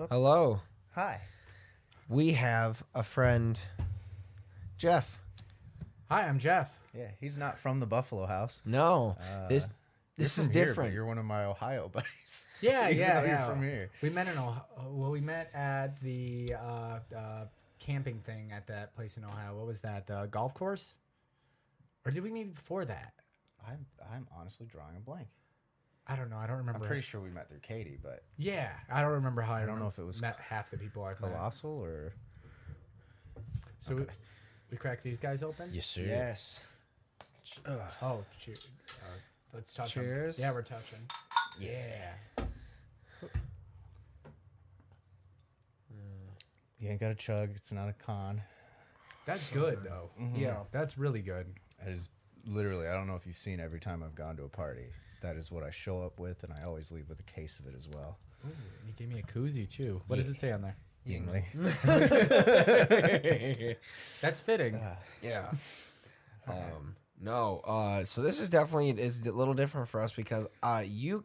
Hello. Hi. We have a friend, Jeff. Hi, I'm Jeff. Yeah, he's not from the Buffalo House. No, this You're is from here, different. but you're one of my Ohio buddies. Yeah, Even yeah, though yeah. You're from here. We met in Ohio. Well, we met at the camping thing at that place in Ohio. What was that? The golf course? Or did we meet before that? I'm honestly drawing a blank. I don't know. I don't remember. I'm pretty sure we met through Katie, but Yeah, I don't remember how. I don't know if it was met half the people I've met. Colossal or So we crack these guys open. yes, sir. Yes. Oh, cheers. Let's touch 'em. Cheers. Yeah, we're touching. Yeah. You ain't got to chug. It's not a con. That's good though. Yeah. That's really good. That is literally. I don't know if you've seen every time I've gone to a party. That is what I show up with, and I always leave with a case of it as well. Ooh, you gave me a koozie too. What does it say on there? Yingling. That's fitting. Yeah. No. So this is definitely is a little different for us because you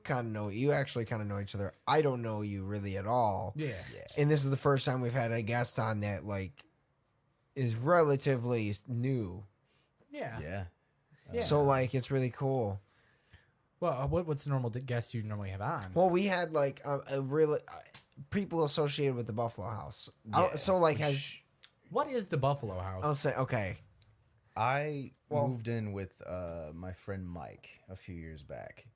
actually kind of know each other. I don't know you really at all. Yeah. And this is the first time we've had a guest on that like is relatively new. Yeah. Yeah. Yeah. So like it's really cool. Well, what's the normal guest you normally have on? Well, we had like a really people associated with the Buffalo House. So like What is the Buffalo House? I'll say okay. I moved in with my friend Mike a few years back.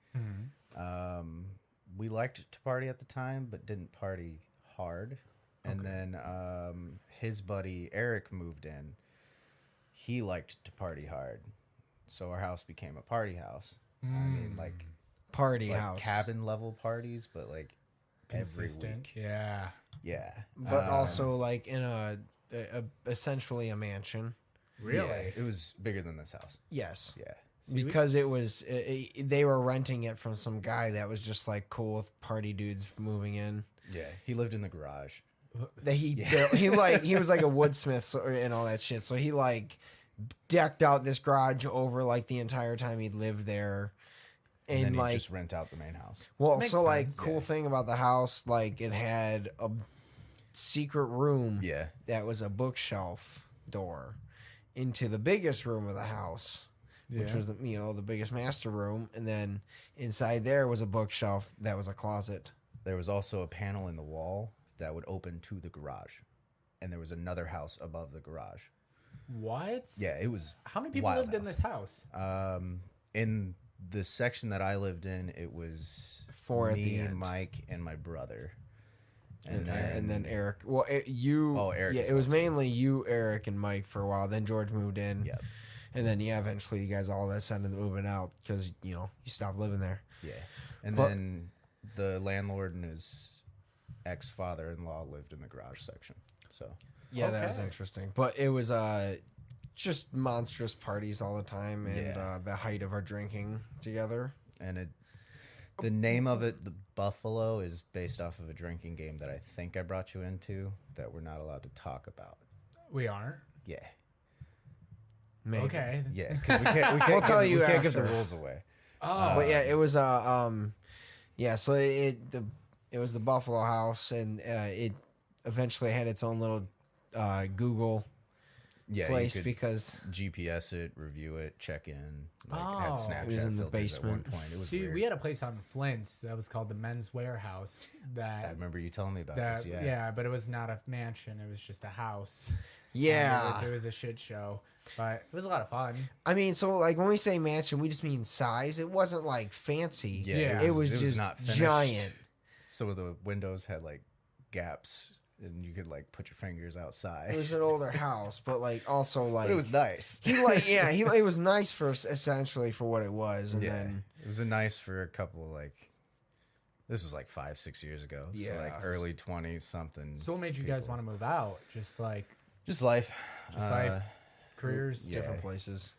We liked to party at the time, but didn't party hard. And then his buddy Eric moved in. He liked to party hard, so our house became a party house. I mean, like Party house. cabin level parties, but like Consistent. every week. Yeah. Yeah, But also like in a essentially a mansion. Really? Yeah, it was bigger than this house. Yes. Yeah. Because it was they were renting it from some guy that was just like cool with party dudes moving in. Yeah, he lived in the garage. That he was like a woodsmith and all that shit. So he like decked out this garage over like the entire time he'd lived there. And then like he'd just rent out the main house. well, Makes so like sense. cool thing about the house, like it had a secret room Yeah. that was a bookshelf door into the biggest room of the house. Which Yeah. was the biggest master room, and then inside there was a bookshelf that was a closet. There was also a panel in the wall that would open to the garage. And there was another house above the garage. What? Yeah, it was How many people wild lived in this house? In the section that I lived in, it was Four at me, the end. Mike, and my brother. And then Eric. Well, you. Oh, Eric Yeah, as it was well, too. mainly you, Eric, and Mike for a while. Then George moved in. Yep. And then eventually you guys all of a sudden moving out because you stopped living there. Yeah. And But- then the landlord and his ex-father-in-law lived in the garage section. So Yeah, that was Okay. interesting. But it was just monstrous parties all the time, and Yeah. the height of our drinking together. and the name of it, the Buffalo, is based off of a drinking game that I think I brought you into that we're not allowed to talk about. We aren't. Yeah. Maybe. Okay. Yeah, because we can't We'll tell you we can't give the after. rules away. Oh. But yeah, it was so it was the Buffalo House, and it eventually had its own little Google Yeah, place you could because GPS it, review it, check in. Like, Oh. had It Snapchat was in the filters basement. at one point. It was See, weird. we had a place on Flint that was called the Men's Warehouse. I remember you telling me about this. Yeah. Yeah, but it was not a mansion. It was just a house. yeah. And it was a shit show, but it was a lot of fun. I mean, so like when we say mansion, we just mean size. It wasn't like fancy. Yeah, it was just not finished. giant. Some of the windows had like gaps, and you could like put your fingers outside. It was an older house, but like also like but it was nice. it was nice for essentially for what it was, and Yeah, then it was a nice for a couple of like. This was like 5-6 years ago. So Yeah. like early 20s something. So what made you guys want to move out? Just life, careers, yeah. different places.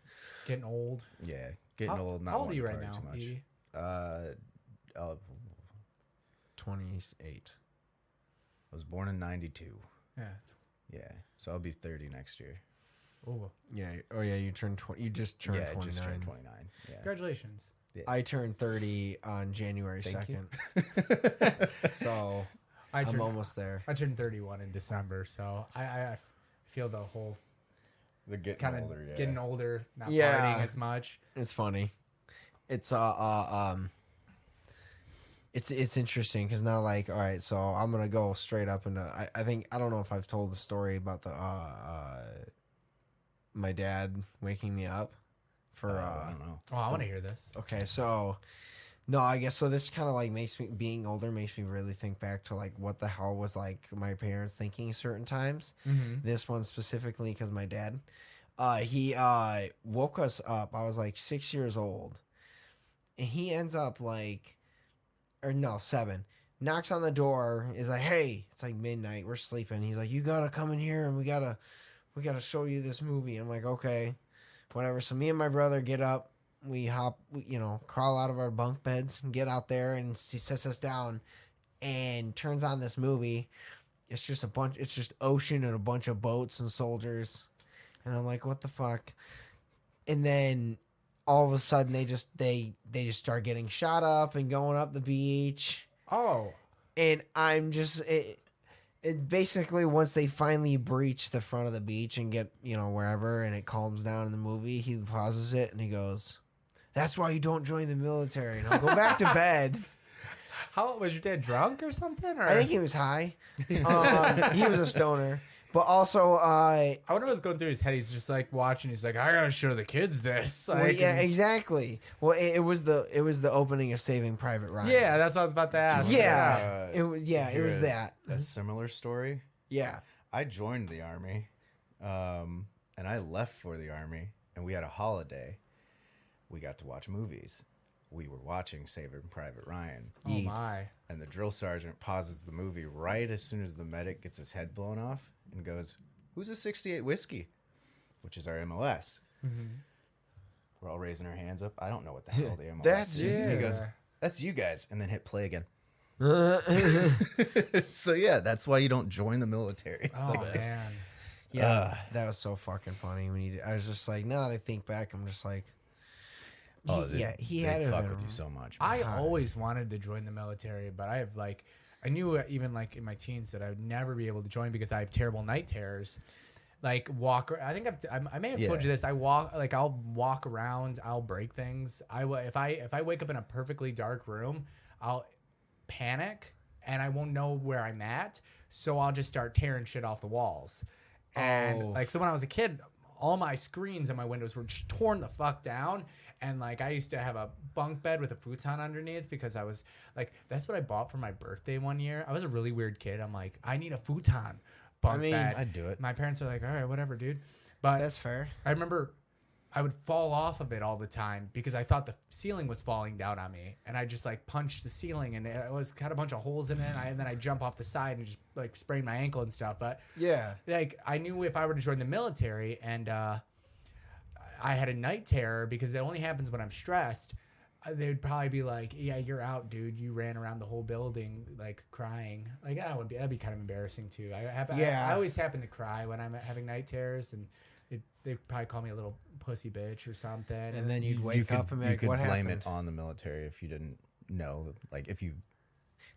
getting old. Yeah, getting old. Not How old are you wanting to right party now, Too much. Edie? 28. I was born in '92. Yeah. Yeah, so I'll be 30 next year. Oh, Yeah. Oh yeah. You turned 20. You just turned Yeah, 29. just turned 29. Yeah. congratulations. I turned 30 on January Thank you. 2nd. So I'm almost there. I turned 31 in December, so I feel the whole They're getting kind of older, yeah. getting older, not Yeah. partying as much. It's funny. It's it's interesting because now, like, all right, so I'm gonna go straight up into. I think I don't know if I've told the story about the my dad waking me up for I don't know. Oh, I want to hear this. Okay, so no, I guess so. This kind of like makes me being older makes me really think back to like what the hell was like my parents thinking certain times. Mm-hmm. This one specifically because my dad, he woke us up. I was like 6 years old, and he ends up like, or no, 7. Knocks on the door. Is like, hey, it's like midnight. We're sleeping. He's like, you gotta come in here and we gotta show you this movie. I'm like, okay, whatever. So me and my brother get up. We hop, crawl out of our bunk beds and get out there, and he sets us down and turns on this movie. It's just ocean and a bunch of boats and soldiers. And I'm like, what the fuck? And then all of a sudden they just start getting shot up and going up the beach. Oh, And I'm just it basically once they finally breach the front of the beach and get, wherever, and it calms down in the movie, he pauses it and he goes, "That's why you don't join the military." And I'll go back to bed. how was your dad drunk or something? Or I think he was high. He was a stoner. But also, I wonder what's going through his head. He's just like watching. He's like, I gotta show the kids this. Like, well, yeah, exactly. Well, it was the opening of Saving Private Ryan. yeah, that's what I was about to ask. Yeah, it was Hear that. A similar story. Yeah. I joined the army, and I left for the army, and we had a holiday. We got to watch movies. We were watching Saving Private Ryan. Oh my! And the drill sergeant pauses the movie right as soon as the medic gets his head blown off and goes, "Who's a 68 whiskey?" Which is our MOS. Mm-hmm. We're all raising our hands up. I don't know what the hell the MOS That's is. And he yeah. goes, "That's you guys," and then hit play again. So yeah, that's why you don't join the military. It's Oh the best. man! Yeah, that was so fucking funny. I was just like, now that I think back, I'm just like, he had they'd to fuck have with been- you so much. I man. always wanted to join the military, but I knew even like in my teens that I would never be able to join because I have terrible night terrors. Like I think I may have told Yeah. you this. I'll walk around. I'll break things. If I wake up in a perfectly dark room, I'll panic and I won't know where I'm at. So I'll just start tearing shit off the walls. And Oh. so when I was a kid, all my screens and my windows were just torn the fuck down. And like I used to have a bunk bed with a futon underneath because I was like, that's what I bought for my birthday one year. I was a really weird kid. I'm like, I need a futon bunk bed. I'd do it. My parents are like, all right, whatever, dude. But That's fair. I remember I would fall off of it all the time because I thought the ceiling was falling down on me, and I just like punched the ceiling, and it was had a bunch of holes in it. And then I jump off the side and just like sprain my ankle and stuff. But Yeah. like I knew if I were to join the military and I had a night terror because it only happens when I'm stressed, they would probably be like, "Yeah, you're out, dude. You ran around the whole building like crying." Like that'd be kind of embarrassing too. I always happen to cry when I'm having night terrors, and they probably call me a little pussy bitch or something. And then you'd You wake could, up and be you like, could what blame happened? it on the military if you didn't know. Like if you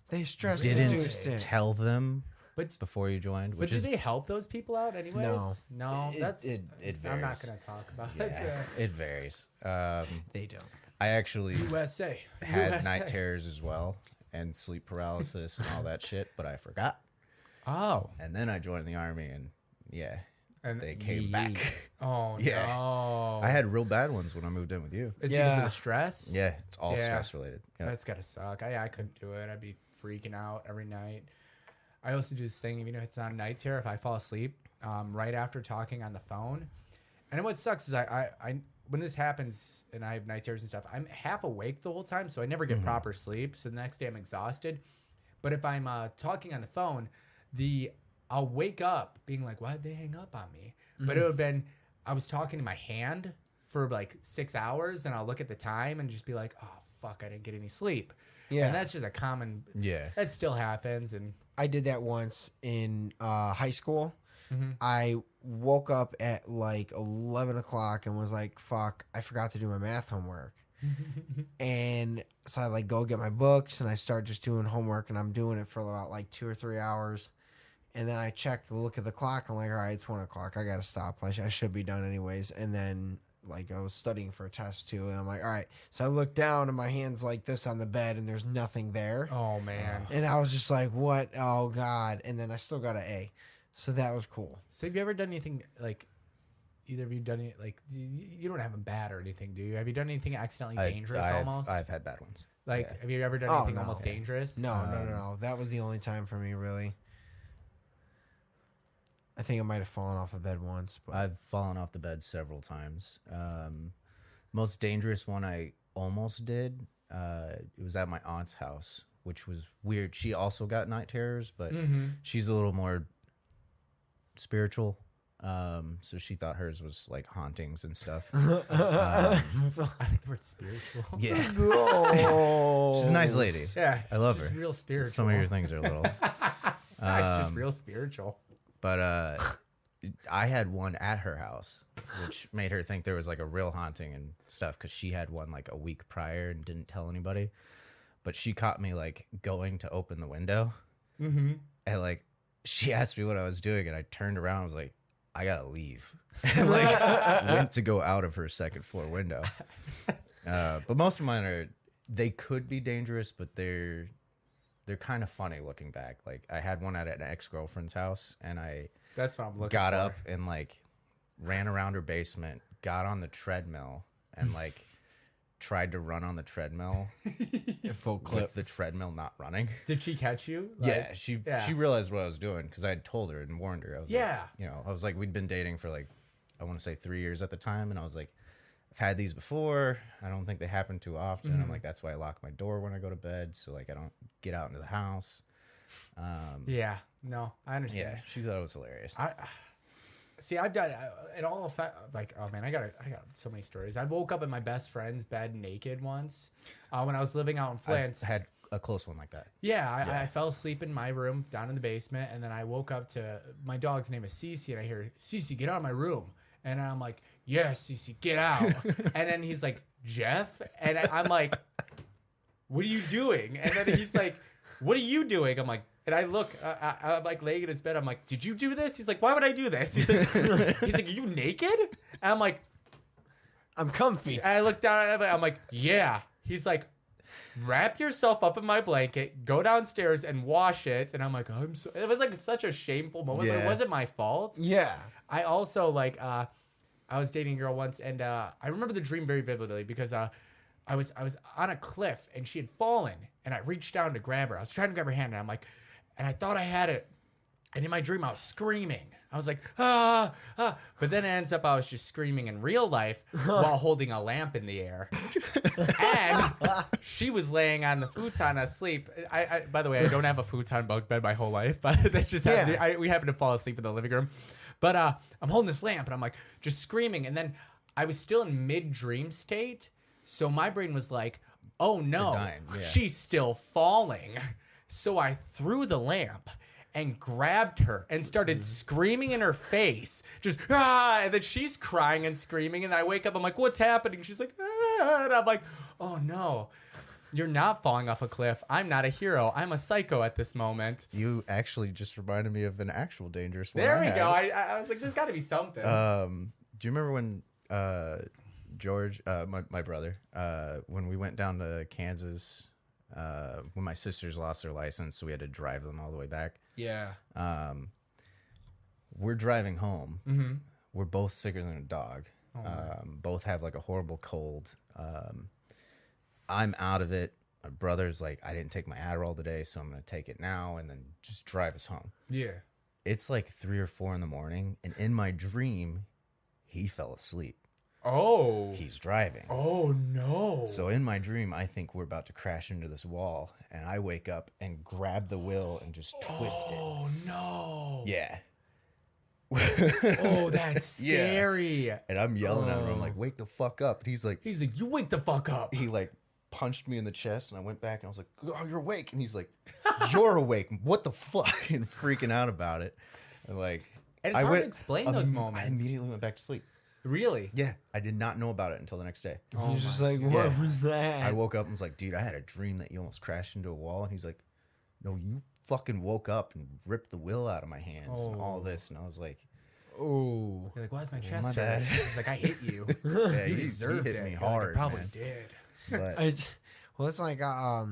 They stressed didn't induced it. tell them But before you joined, but which do is they help those people out anyways? No, It- that's it I'm not varies. gonna talk about yeah, it. it varies. They don't. I actually USA had USA. night terrors as well and sleep paralysis and all that shit, but I forgot. Oh, And then I joined the army, and yeah, and they came Yeet. back. oh Yeah. no, I had real bad ones when I moved in with you. Is it because Yeah. of the stress? Yeah, it's all Yeah. stress related. Yeah. That's gotta suck. I couldn't do it. I'd be freaking out every night. I also do this thing, even if it's not a night terror, if I fall asleep right after talking on the phone. And what sucks is I when this happens and I have night terrors and stuff, I'm half awake the whole time, so I never get proper sleep. So the next day I'm exhausted. But if I'm talking on the phone, I'll wake up being like, why'd they hang up on me? But it would have been, I was talking to my hand for like 6 hours, then I'll look at the time and just be like, oh, fuck, I didn't get any sleep. Yeah. And that's just a common, Yeah. that still happens. And I did that once in high school. Mhm. I woke up at like 11 o'clock and was like, fuck, I forgot to do my math homework. And so I like go get my books and I start just doing homework, and I'm doing it for about like 2 or 3 hours. And then I check the look at the clock. I'm like, all right, it's 1 o'clock. I got to stop. I should be done anyways. And then like I was studying for a test too. And I'm like, all right. So I look down and my hand's like this on the bed and there's nothing there. Oh man. And I was just like, what? Oh God. And then I still got an A. So that was cool. So have you ever done anything like, either of you done it like, you don't have them bad or anything, do you? Have you done anything accidentally dangerous almost? I've had bad ones. Like, Yeah. have you ever done anything almost dangerous? No. That was the only time for me, really. I think I might have fallen off a bed once. But I've fallen off the bed several times. Most dangerous one I almost did, it was at my aunt's house, which was weird. She also got night terrors, but she's a little more spiritual. So she thought hers was like hauntings and stuff. I think the word spiritual. Yeah. oh, She's a nice lady. Yeah. I love just her. real spiritual. Some of your things are a little. It's just real spiritual. But I had one at her house, which made her think there was like a real haunting and stuff, because she had one like a week prior and didn't tell anybody. But she caught me like going to open the window, and like she asked me what I was doing, and I turned around and was like, I gotta leave, and like went to go out of her second floor window. But most of mine they could be dangerous, but they're kind of funny looking back. Like I had one at an ex-girlfriend's house, and That's what I'm looking got for. up and like ran around her basement, got on the treadmill, and like tried to run on the treadmill full clip. with the treadmill not running. Did she catch you? Yeah, she realized what I was doing, because I had told her and warned her. I was like, we'd been dating for like, I want to say 3 years at the time, and I was like, I've had these before. I don't think they happen too often. I'm like, that's why I lock my door when I go to bed, so like I don't get out into the house. Yeah. No, I understand. Yeah, she thought it was hilarious. I've done it all. Like, oh man, I got so many stories. I woke up in my best friend's bed naked once when I was living out in Flint. I had a close one like that. Yeah, I fell asleep in my room down in the basement, and then I woke up to my dog's name is Cece, and I hear, Cece, get out of my room. And I'm like, yes, Cece, get out. And then he's like, Jeff? And I'm like, what are you doing? And then he's like, what are you doing? I'm like, and I look, I'm like laying in his bed. I'm like, did you do this? He's like, why would I do this? He's like, are you naked? And I'm like, I'm comfy. and I look down at him. I'm like, yeah. He's like, wrap yourself up in my blanket, go downstairs and wash it. And I'm like, it was like such a shameful moment, but it wasn't my fault. Yeah. I also like, I was dating a girl once, and I remember the dream very vividly because I was on a cliff and she had fallen, and I reached down to grab her. I was trying to grab her hand, and I'm like, and I thought I had it, and in my dream I was screaming. I was like, ah. But then it ends up I was just screaming in real life while holding a lamp in the air. And she was laying on the futon asleep. I by the way, I don't have a futon bunk bed my whole life, but that's just we happened to fall asleep in the living room. But I'm holding this lamp, and I'm like just screaming, and then I was still in mid-dream state, so my brain was like, oh no, she's still falling. So I threw the lamp and grabbed her and started screaming in her face. Just, and then she's crying and screaming, and I wake up, I'm like, what's happening? She's like, and I'm like, oh no, you're not falling off a cliff. I'm not a hero. I'm a psycho at this moment. You actually just reminded me of an actual dangerous one. There we go. I was like, there's got to be something. Do you remember when George, my brother, when we went down to Kansas, when my sisters lost their license, so we had to drive them all the way back. Yeah. We're driving home. Mm-hmm. We're both sicker than a dog. Both have like a horrible cold. I'm out of it. My brother's like, I didn't take my Adderall today, so I'm going to take it now and then just drive us home. Yeah. It's like 3 or 4 in the morning, and in my dream, he fell asleep. Oh. He's driving. Oh, no. So in my dream, I think we're about to crash into this wall, and I wake up and grab the wheel and just twist it. Oh, no. Yeah. Oh, that's scary. Yeah. And I'm yelling at him. I'm like, wake the fuck up. And he's like, you wake the fuck up. He like punched me in the chest, and I went back and I was like, oh, you're awake. And he's like, you're awake. What the fuck? And freaking out about it. And like, And it's hard to explain those moments. I immediately went back to sleep. Really? Yeah, I did not know about it until the next day. Oh He's just my like, God. what Yeah. was that? I woke up and was like, dude, I had a dream that you almost crashed into a wall. And he's like, no, you fucking woke up and ripped the will out of my hands and all Oh. this. And I was like, Oh, You're like, why's my my chest bad. hurt? He's like, I hit you. yeah, You he deserved hit it. me You're like, hard, I probably man. did. But well, it's like I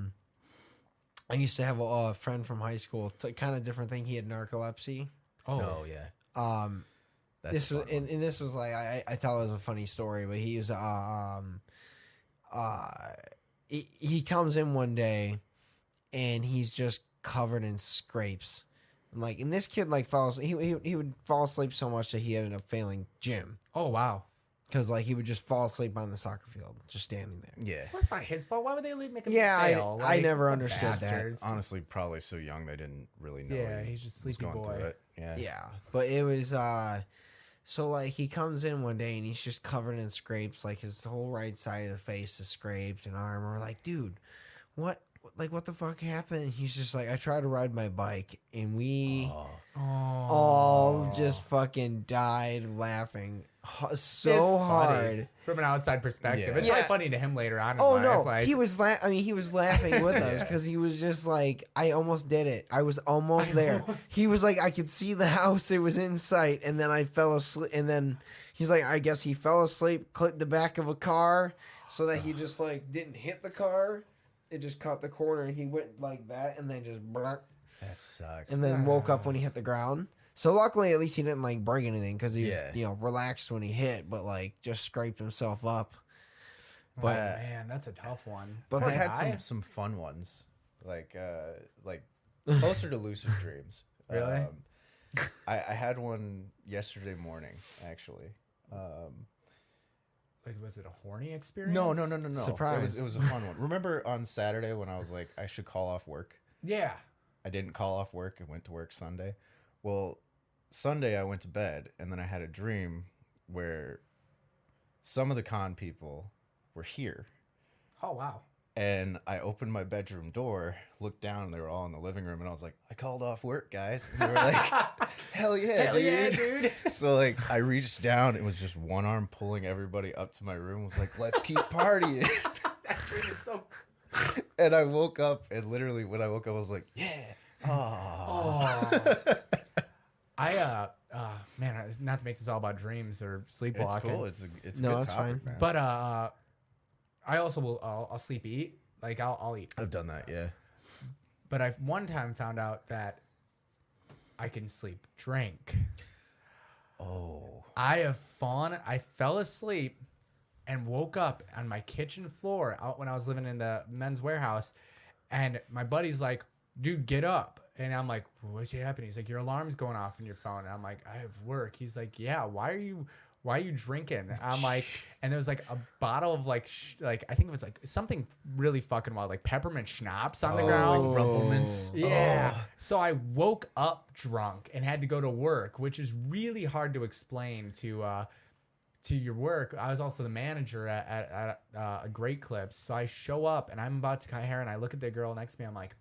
used to have a friend from high school, kind of different thing. He had narcolepsy. oh yeah, that's This a was fun one. and this was like I tell it as a funny story, but he was he comes in one day and he's just covered in scrapes. And this kid like he would fall asleep so much that he ended up failing gym Oh, wow. because like he would just fall asleep on the soccer field just standing there. Yeah, Well, that's not his fault. Why would they make him Yeah, fail? I never what understood that. bastards. honestly, probably so young they didn't really know. Yeah, he he's just was sleepy going boy. through it. Yeah, Yeah, but it was so like he comes in one day and he's just covered in scrapes, like his whole right side of the face is scraped and arm. We're like, dude, what the fuck happened? He's just like, I tried to ride my bike and we Oh. all just fucking died laughing so It's funny. hard. From an outside perspective. Yeah. It's Yeah. probably funny to him later on in Oh life. no, like, he was he was laughing with us Yeah. because he was just like, I almost did it. I was almost there. He was like, I could see the house; it was in sight, and then I fell asleep. And then he's like, I guess he fell asleep, clipped the back of a car, so that he just like didn't hit the car. It just caught the corner, and he went like that, and then just blunt, that sucks. and then woke up when he hit the ground. So luckily, at least he didn't like break anything because he Yeah. was, relaxed when he hit, but like just scraped himself up. oh, But man, that's a tough one. But I they had guy. some fun ones, like closer to lucid dreams. Really? I had one yesterday morning, actually. Like, was it a horny experience? No. Surprise. It was a fun one. Remember on Saturday when I was like, I should call off work? Yeah. I didn't call off work and went to work Sunday. Well, Sunday I went to bed and then I had a dream where some of the con people were here. Oh, wow. And I opened my bedroom door, looked down, and they were all in the living room. And I was like, I called off work, guys. And they were like, hell yeah, Hell dude. yeah, dude. So, like, I reached down. It was just one arm pulling everybody up to my room. I was like, let's keep partying. That dream is so... And I woke up, and literally when I woke up, I was like, yeah. Oh. Man, not to make this all about dreams or It's sleepwalking. cool. It's a No, good it's topic, fine. man. But I also will. I'll sleep eat. Like I'll eat. I've done that, yeah. But I've one time found out that I can sleep drink. Oh. I fell asleep and woke up on my kitchen floor out when I was living in the men's warehouse, and my buddy's like, "Dude, get up." And I'm like, "What's happening?" He's like, "Your alarm's going off on your phone." And I'm like, "I have work." He's like, "Yeah, why are you drinking?" I'm like, and there was like a bottle of like I think it was like something really fucking wild, like peppermint schnapps on the ground. Rumplemans. Yeah. Oh. So I woke up drunk and had to go to work, which is really hard to explain to your work. I was also the manager at a Great Clips. So I show up and I'm about to cut hair and I look at the girl next to me. I'm like,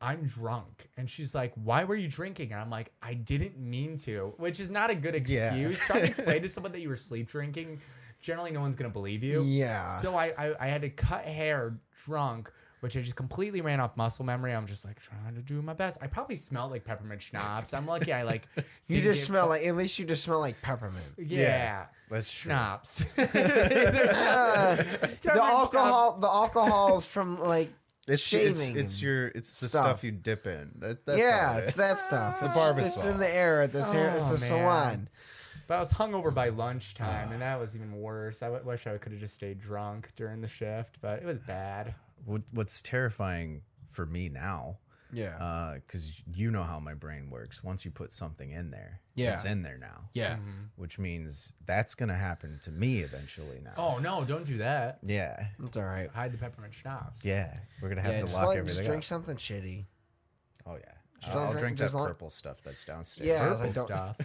I'm drunk. And she's like, why were you drinking? And I'm like, I didn't mean to, which is not a good excuse. Yeah. Trying to explain to someone that you were sleep drinking, generally no one's going to believe you. Yeah. So I had to cut hair drunk, which I just completely ran off muscle memory. I'm just like trying to do my best. I probably smelled like peppermint schnapps. I'm lucky I like You didn't just get smell like, at least you just smell like peppermint. yeah. That's true. Schnapps. The alcohol's from like shaving. It's the stuff. stuff you dip in. That's all yeah, it it's is. that stuff. The It's in Barbasol. the air at this hair. It's Oh, the man. salon. But I was hungover by lunchtime, and that was even worse. I wish I could have just stayed drunk during the shift, but it was bad. What's terrifying for me now, Yeah. because you know how my brain works. Once you put something in there, Yeah. it's in there now. Yeah. Which means that's gonna happen to me eventually now. Oh no! Don't do that. Yeah, It's all right. Hide the peppermint schnapps. yeah. We're gonna have Yeah, to just, lock like, everything just drink up. something shitty. Oh yeah, Just don't I'll drink- drink that just don't- purple stuff that's downstairs. Yeah, Purple I don't- stuff.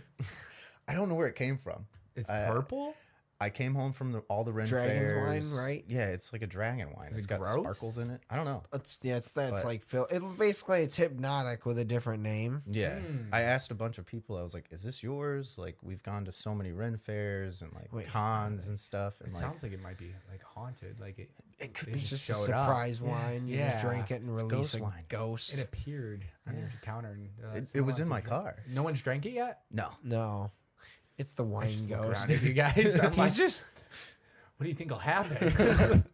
I don't know where it came from. It's I- purple. I came home from all the Ren Dragon's fairs. wine, right? Yeah, it's like a dragon wine. Is It's it got gross? sparkles in it. I don't know. It's that's But- like it's hypnotic with a different name. Yeah. Mm. I asked a bunch of people. I was like, "Is this yours?" Like, we've gone to so many Ren fairs and like Wait, cons and stuff. And It like, sounds like it might be like haunted. Like It could They be just just a showed up. surprise Yeah. wine. You just Yeah. drink it and It's release ghost a wine. ghost. it appeared on your counter. And, it someone was in else my had- car. No one's drank it yet. No. No, it's the I wine just look ghost. around at you guys. I'm like, He's just. what do you think will happen?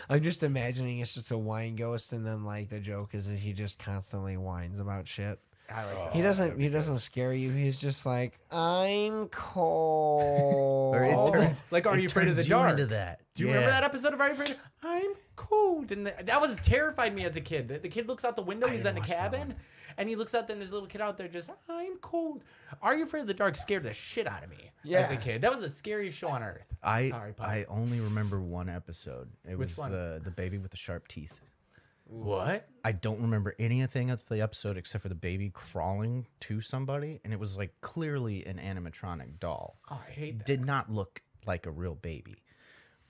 I'm just imagining it's just a wine ghost, and then like the joke is that he just constantly whines about shit. I like that. He doesn't scare you. He's just like, I'm cold. Or it turns Like, Are it You Afraid of the turns you Dark? into that. Do you remember that episode of Are You Afraid? I'm cold, and that was terrified me as a kid. The kid looks out the window. I He's didn't in a watch that cabin, one. and he looks out. Then there's a little kid out there just, I'm cold. Are You Afraid of the Dark scared the shit out of me as Yeah. a kid. That was the scariest show on earth. Sorry, Pop. I only remember one episode. It Which was one? the baby with the sharp teeth. What? I don't remember anything of the episode except for the baby crawling to somebody, and it was like clearly an animatronic doll. Oh, I hate that. Did not look like a real baby,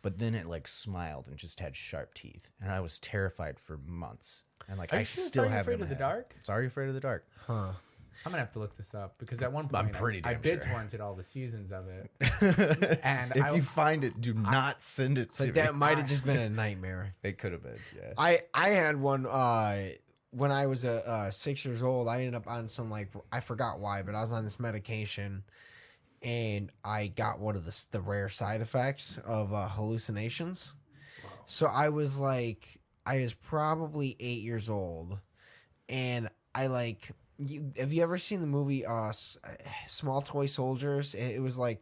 but then it like smiled and just had sharp teeth, and I was terrified for months. And like Are I you sure it's still Are You have it Afraid in of my the head. Dark? Sorry, Afraid of the Dark. Huh. I'm gonna have to look this up because at one point I'm pretty I damn bit sure. torrented all the seasons of it. And If you find it, do not send it to Like me. that might have just been a nightmare. It could have been, yeah. I had one when I was 6 years old. I ended up on some like I forgot why, but I was on this medication, and I got one of the rare side effects of hallucinations. So I was probably 8 years old, and I like. Have you ever seen the movie Small Toy Soldiers? It was like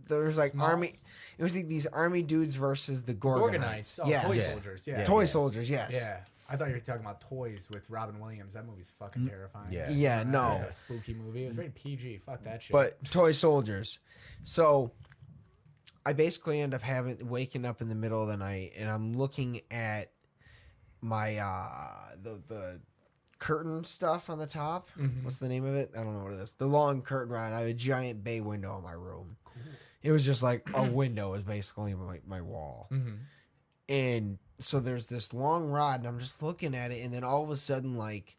there's like Small- army. It was like these army dudes versus the Gorgonites. Organized. Oh, Yes. toy Yeah. soldiers. Yeah. Yeah. Toy soldiers, yes. Yeah. I thought you were talking about Toys with Robin Williams. That movie's fucking terrifying. Yeah. Yeah, no. It was a spooky movie. It was rated PG. Fuck that shit. But toy soldiers. So I basically end up waking up in the middle of the night, and I'm looking at my the curtain stuff on the top. What's the name of it? I don't know what it is. The long curtain rod. I have a giant bay window in my room. Cool. It was just like a window is basically my wall. Mm-hmm. And so there's this long rod, and I'm just looking at it, and then all of a sudden, like,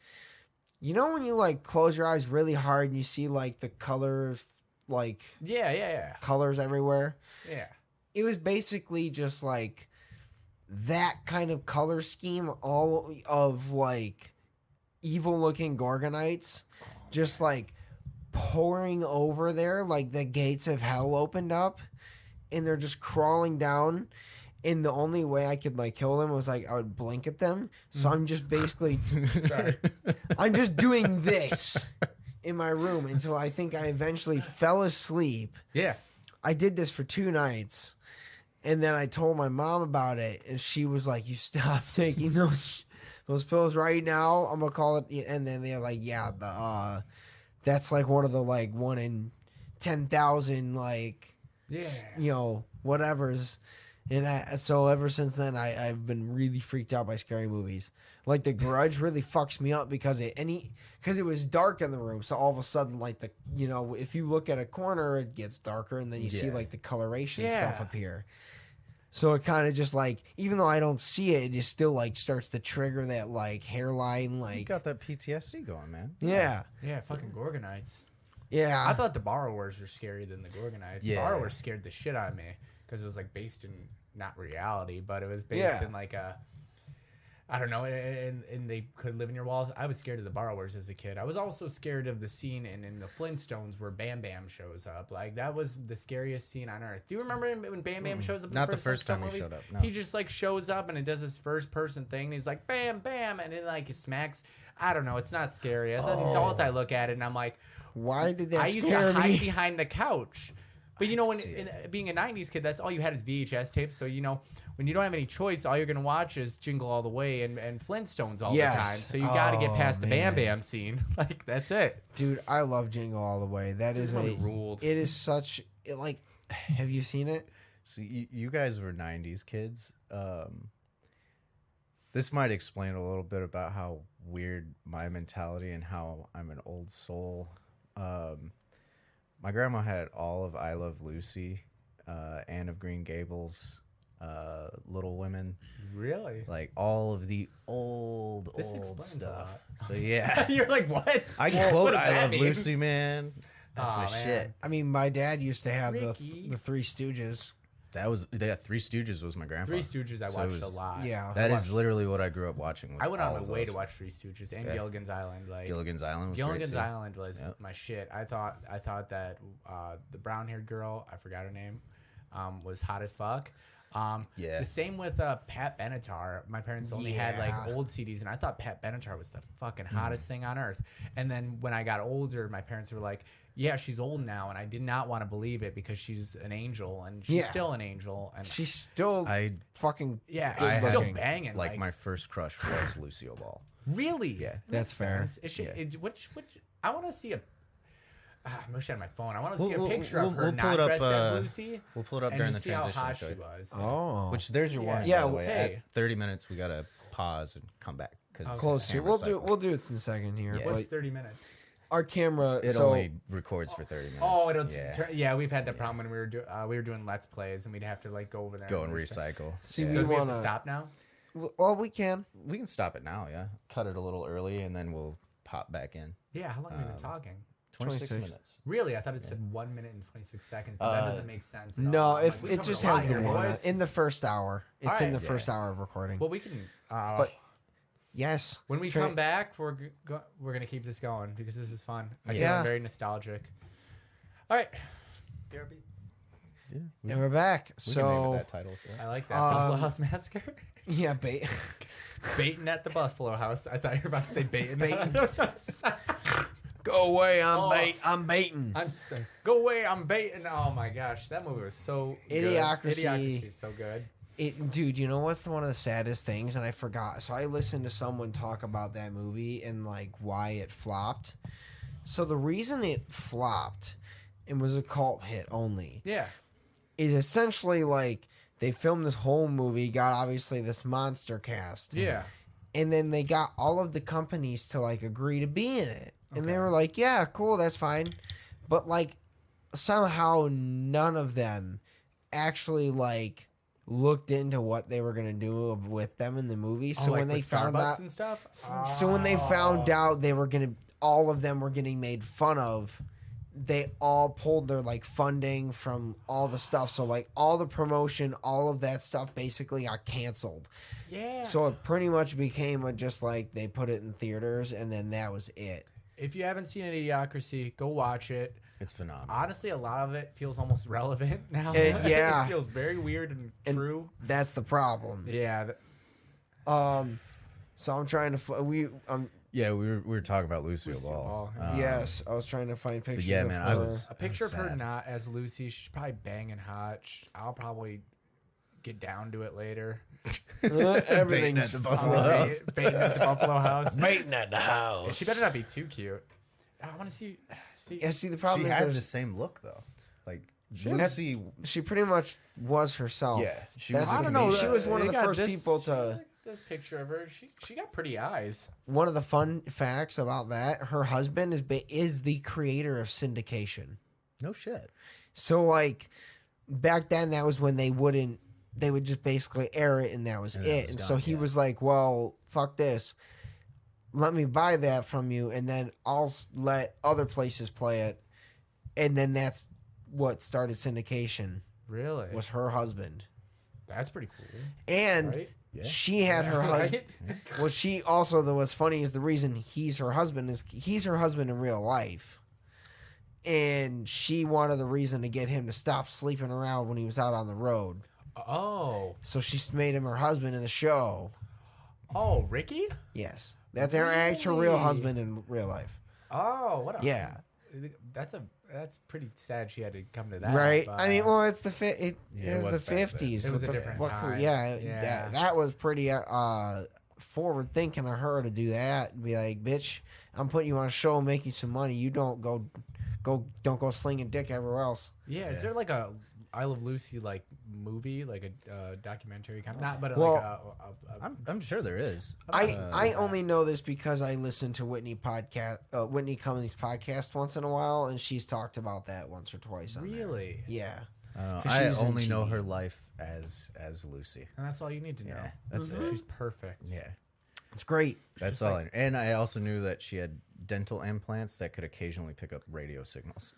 you know when you like close your eyes really hard and you see like the colors, like Yeah. colors everywhere? Yeah. It was basically just like that kind of color scheme, all of like evil looking Gorgonites, just like pouring over there, like the gates of hell opened up, and they're just crawling down. And the only way I could like kill them was like I would blink at them. So I'm just basically Sorry. I'm just doing this in my room until I think I eventually fell asleep. Yeah. I did this for 2 nights, and then I told my mom about it, and she was like, "You stop taking those pills right now. I'm gonna call it." And then they're like, "Yeah, that's like one of the like 1 in 10,000 like Yeah. you know whatever's." And so ever since then, I've been really freaked out by scary movies. Like The Grudge really fucks me up because it was dark in the room. So all of a sudden, like if you look at a corner, it gets darker, and then you see Yeah. like the coloration Yeah. stuff appear. So it kind of just like, even though I don't see it, it just still like starts to trigger that like hairline, You like got that PTSD going, man. yeah, Yeah. Fucking Gorgonites. yeah. I thought the Borrowers were scarier than the Gorgonites. The Yeah. Borrowers scared the shit out of me because it was like based in not reality, but it was based Yeah. in like a, I don't know, and they could live in your walls. I was scared of the Borrowers as a kid. I was also scared of the scene in the Flintstones where Bam Bam shows up. Like that was the scariest scene on earth. Do you remember when Bam Bam shows up? In Not the the first time he Flintstone showed movies? up, no. He just like shows up and it does this first person thing. And he's like Bam Bam, and it like smacks. I don't know. It's not scary. As an adult, I look at it and I'm like, Why did that I used to scare hide me? behind the couch. But you know, when see it. being a 90s kid, that's all you had is VHS tapes. So, you know, when you don't have any choice, all you're going to watch is Jingle All the Way and Flintstones all Yes. the time. So you got to get Oh, past the Bam man. Bam scene. Like, that's it. Dude, I love Jingle All the Way. That is movie ruled. It is such like. Have you seen it? So you guys were 90s kids. This might explain a little bit about how weird my mentality and how I'm an old soul. My grandma had all of I Love Lucy Anne of Green Gables, Little Women, Really? like all of the old This explains a stuff. lot. So yeah, You're like, what? I What quote does "I that Love mean? Lucy," man. That's Aw, my man. shit. I mean, my dad used to have Ricky. the Three Stooges. That was Three Stooges was my grandpa. Three Stooges I So it watched a was- lot. Yeah. That is literally what I grew up watching. Was I went all on my of way those. to watch Three Stooges and Yeah. Gilligan's Island. Like Gilligan's Island. Was great Gilligan's too. Island was Yep. my shit. I thought that the brown haired girl, I forgot her name, was hot as fuck. Yeah. The same with Pat Benatar. My parents only had like Yeah. old CDs, and I thought Pat Benatar was the fucking hottest thing on earth. And then when I got older, my parents were like, "Yeah, she's old now," and I did not want to believe it because she's an angel, and she's Yeah. still an angel, and She's still I fucking yeah, good she's still looking. banging. like my first crush was Lucille Ball. Really? Yeah. That That's makes fair. sense. It should, Yeah. which I want to see a. I wish I had my phone. I want to see We'll- a picture we'll- of her we'll pull not it up, dressed as Lucy. We'll pull it up And during the just see how transition. hot and show she you. was. Oh, Which there's your Yeah. warning. Yeah, by the way. hey. At 30 minutes, we gotta pause and come back because close to. We'll do it in a second here. Yeah. But What's 30 minutes? our camera. It so only records for 30 minutes. Oh, it'll yeah. yeah. We've had that problem when we were doing Let's Plays, and we'd have to like go over there. Go and reset. recycle. See, Yeah. So we do we have to wanna- stop now? well, we can. We can stop it now. Yeah, cut it a little early, and then we'll pop back in. Yeah. How long have we been talking? 26 26. minutes. Really? I thought it said 1 minute and 26 seconds, but that doesn't make sense. At No, all. I'm if like, we it covered just a lot has the here, one boys. in the first hour. It's in Alright. the first hour of recording. Well, we can. But yes, When we Tra- come back, we're gonna keep this going because this is fun. I feel Yeah. very nostalgic. All right, BRB. Yeah, and we're back. we can name it So that title. If you want. I like that. Buffalo Um, House Massacre. yeah, bait. Baiting at the Buffalo House. I thought you were about to say baiting. Go away! Oh. I'm baiting. I'm so, go away. I'm baiting. Oh my gosh, that movie was so good. Idiocracy. Idiocracy is so good. Dude, you know what's one of the saddest things? And I forgot. So I listened to someone talk about that movie and like why it flopped. So the reason it flopped and was a cult hit only Yeah. is essentially like they filmed this whole movie, got obviously this monster cast. Yeah. And then they got all of the companies to like agree to be in it. And they Okay. were like, yeah, cool, that's fine. But like somehow none of them actually like looked into what they were going to do with them in the movie. So like when they the found Starbucks out and stuff. so when they found out they were going to all of them were getting made fun of, they all pulled their like funding from all the stuff. So like all the promotion, all of that stuff basically got canceled. Yeah. So it pretty much became just like they put it in theaters and then that was it. If you haven't seen Idiocracy, go watch it. It's phenomenal. Honestly, a lot of it feels almost relevant now. Yeah. It feels very weird and true. That's the problem. Yeah. So I'm trying to Yeah, we were talking about Lucille Lucille Ball. Ball, yes, I was trying to find pictures. yeah, of man, her. I was- A picture of her sad. not as Lucy. She's probably banging hot. I'll probably get down to it later. Everything's at the Buffalo House. Baiting at the Buffalo House. Baiting at the house. She better not be too cute. I want to see. Yeah, see the She problem had the is same look though. Like had- Lucy. she pretty much was herself. Yeah, she That's was the I don't thing. know. She was one of they the got first people to. This picture of her. She got pretty eyes. One of the fun facts about that, her husband is the creator of syndication. No shit. So like back then, that was when they would just basically air it and that was And it. that was And done, so he yeah. was like, well, fuck this. Let me buy that from you and then I'll let other places play it. And then that's what started syndication Really? was her husband. That's pretty cool. And Right? Yeah. she had her husband. Right? Well, she also, though, what's funny is the reason he's her husband is he's her husband in real life. And she wanted the reason to get him to stop sleeping around when he was out on the road. Oh. So she made him her husband in the show. Oh, Ricky? Yes. That's her real Really? husband in real life. Oh, what a Yeah. That's pretty sad she had to come to that. Right? but- I mean, well, it's the Yeah, it was was the back then. 50s. It was with a the different fuck- time. Yeah, Yeah. that was pretty forward thinking of her to do that and be like, bitch, I'm putting you on a show, make you some money. You don't go slinging dick everywhere else. Yeah, is there like a I Love Lucy like movie, like a documentary kind of not, but Well, like a I'm sure there is. I only know this because I listen to Whitney Cummings podcast once in a while, and she's talked about that once or twice on there. really. Yeah. I don't know. 'Cause I she's in only know TV. her life as Lucy. And that's all you need to know. Yeah, that's Mm-hmm. it. She's perfect. Yeah, It's great. that's all. And I also knew that she had dental implants that could occasionally pick up radio signals.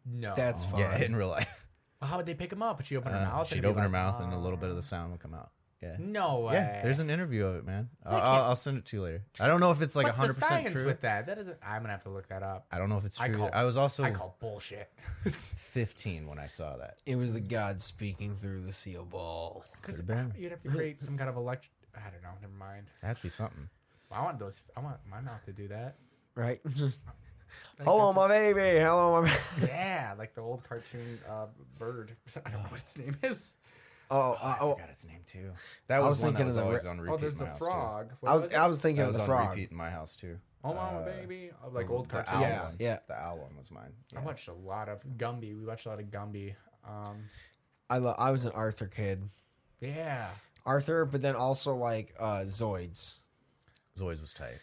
No. That's fine. Yeah, in real life. Well, how would they pick them up? Would she open her mouth? She'd and it'd be open her like, mouth and a little bit of the sound would come out. Yeah. No way. Yeah, there's an interview of it, man. can't- I'll send it to you later. I don't know if it's like What's the 100% science true. with that? That isn't. I'm gonna have to look that up. I don't know if it's I true. call- I was also I call bullshit. 15 when I saw that. It was the gods speaking through the seal ball. Because Could've been. you'd have to create some kind of I don't know. Never mind. That'd be something. I want those. I want my mouth to do that. Right? Just, Like, hello, that's my baby. Hello, my yeah, like the old cartoon bird. I don't know what its name is. I forgot its name too. That I was was one that thinking was of the always on repeat. Oh, there's in the my house, frog. Too. What was it? I was thinking That of was the on frog. repeat in my house too. Oh, mama, baby. Like old The cartoons. owl Yeah, one. yeah. The owl one was mine. I watched a lot of Gumby. We watched a lot of Gumby. I was an Arthur kid. Yeah. Arthur, but then also like Zoids. Zoids was tight.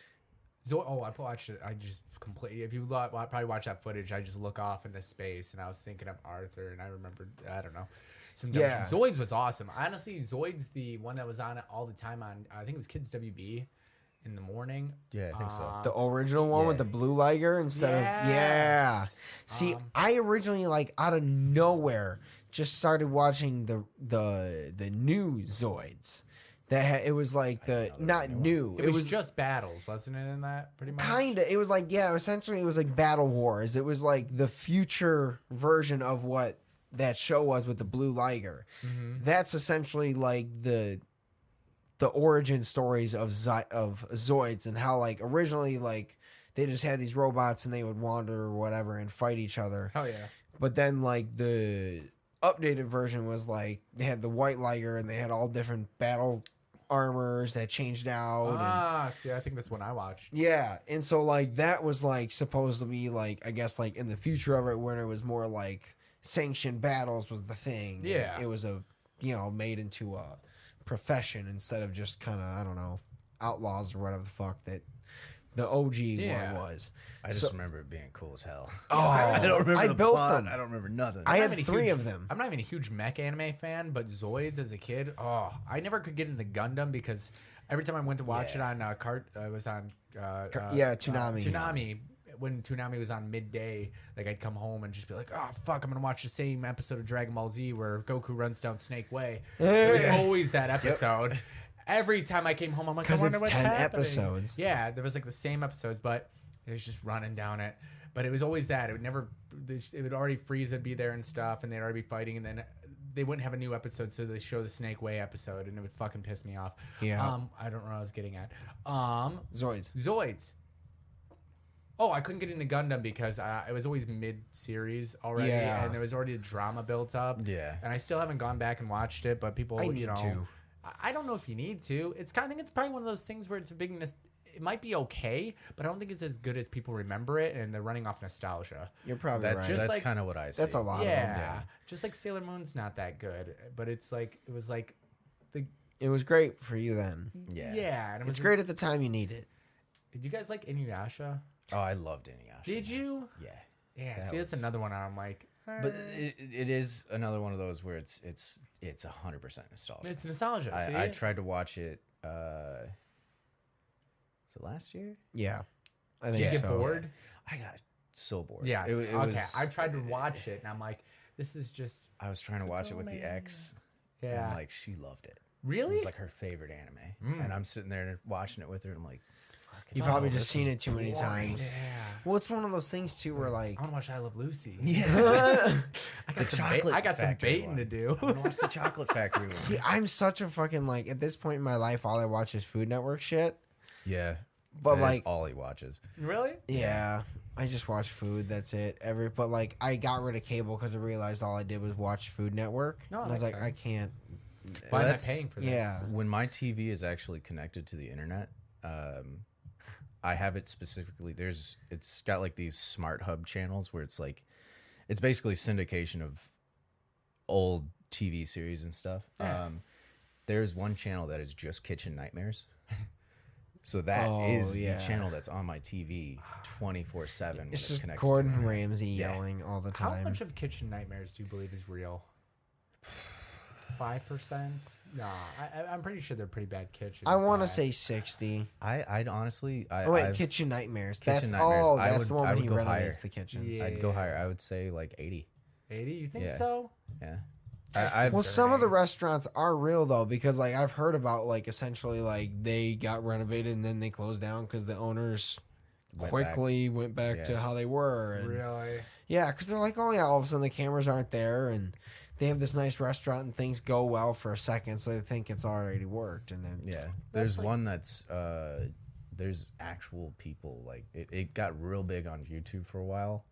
I watched it. I just completely. If you probably watch that footage, I just look off into space, and I was thinking of Arthur, and I remembered. I don't know. Some dumb Yeah. shit. Zoids was awesome. Honestly, Zoids the one that was on it all the time on. I think it was Kids WB in the morning. Yeah, I think so. The original one with Yeah. the blue liger instead of Yes. See, I originally like out of nowhere just started watching the new Zoids. It was like the not new. It was just battles, wasn't it? In that pretty much. Kinda. It was like essentially it was like Battle Wars. It was like the future version of what that show was with the blue liger. Mm-hmm. That's essentially like the origin stories of Zoids and how like originally like they just had these robots and they would wander or whatever and fight each other. Oh yeah. But then like the updated version was like they had the white liger and they had all different battle armors that changed out. See, I think that's one I watched. Yeah, and so like that was like supposed to be like I guess like in the future of it when it was more like sanctioned battles was the thing. Yeah. It was made into a profession instead of just kind of I don't know outlaws or whatever the fuck that the OG one was. I just remember it being cool as hell. Oh, I don't remember I the built plot. them. I don't remember nothing. I I'm had not even 3 huge- of them. I'm not even a huge mech anime fan, but Zoids as a kid, I never could get into Gundam because every time I went to watch it on it was on Toonami. Toonami. When Toonami was on midday, like I'd come home and just be like, "Oh fuck, I'm gonna watch the same episode of Dragon Ball Z where Goku runs down Snake Way." It was always that episode. Every time I came home, I'm like, I 'Cause wonder it's what's 10 happening. episodes. Yeah, there was like the same episodes, but it was just running down it. But it was always that. It would never. It would already freeze and be there and stuff, and they'd already be fighting, and then they wouldn't have a new episode, so they show the Snake Way episode, and it would fucking piss me off. Yeah. I don't know what I was getting at. Zoids. Oh, I couldn't get into Gundam because it was always mid-series already, Yeah. and there was already a drama built up. Yeah. And I still haven't gone back and watched it, but people, I need to. I don't know if you need to. I think it's probably one of those things where it's a big. It might be okay, but I don't think it's as good as people remember it, and they're running off nostalgia. You're probably That's right. Just that's like- kind of what I see. That's a lot of them. Yeah, just like Sailor Moon's not that good, but it was like It was great for you then. Yeah. and it was It's great at the time you need it. Did you guys like Inuyasha? Oh, I loved Inuyasha. Did you? Yeah. Yeah. That See, that's was- another one. I'm like, But it is another one of those where it's 100% nostalgia. it's nostalgia. See? I tried to watch it. Was it last year? Yeah. I Did think you get so. bored? I got so bored. Yeah. It Okay. was- I tried to watch it, and I'm like, this is just I was trying to watch it with the ex, yeah. and like she loved it. It Really? was like her favorite anime, and I'm sitting there watching it with her. And I'm like, You probably just seen it too many times. Yeah. Well, it's one of those things too where like I want to watch I Love Lucy. yeah, I got The some, chocolate I got some factory baiting one. to do. I want to watch the Chocolate Factory one. see, I'm such a fucking like at this point in my life, all I watch is Food Network shit. Yeah, But that is like, all he watches. Really? yeah, I just watch food. That's it. But like, I got rid of cable because I realized all I did was watch Food Network. No, and I was makes like, sense. I can't. Why am I that's- paying for this? Yeah. When my TV is actually connected to the internet, I have it specifically. It's got like these smart hub channels where it's like, it's basically syndication of old TV series and stuff. Yeah. There's one channel that is just Kitchen Nightmares. So that Oh, is yeah. the channel that's on my TV 24/7. It's when just connected Gordon to the internet. Ramsay Yeah. yelling all the How time. much of Kitchen Nightmares do you believe is real? 5%. Nah, I'm pretty sure they're pretty bad kitchens. I want to but- say 60. I'd honestly, Oh wait, I've- Kitchen Nightmares. Kitchen That's Nightmares. oh, I that's would- the one I when would he go renovates higher. the kitchen. Yeah. I'd go higher. I would say like 80. 80. You think Yeah. so? Yeah. That's Well, some of the concerning. restaurants are real though, because like I've heard about like essentially like they got renovated and then they closed down because the owners Went quickly went back to Yeah. how they were. And, Really? Yeah, because they're like, oh yeah, all of a sudden the cameras aren't there and they have this nice restaurant and things go well for a second, so they think it's already worked, and then Yeah. There's like- one that's there's actual people like it got real big on YouTube for a while,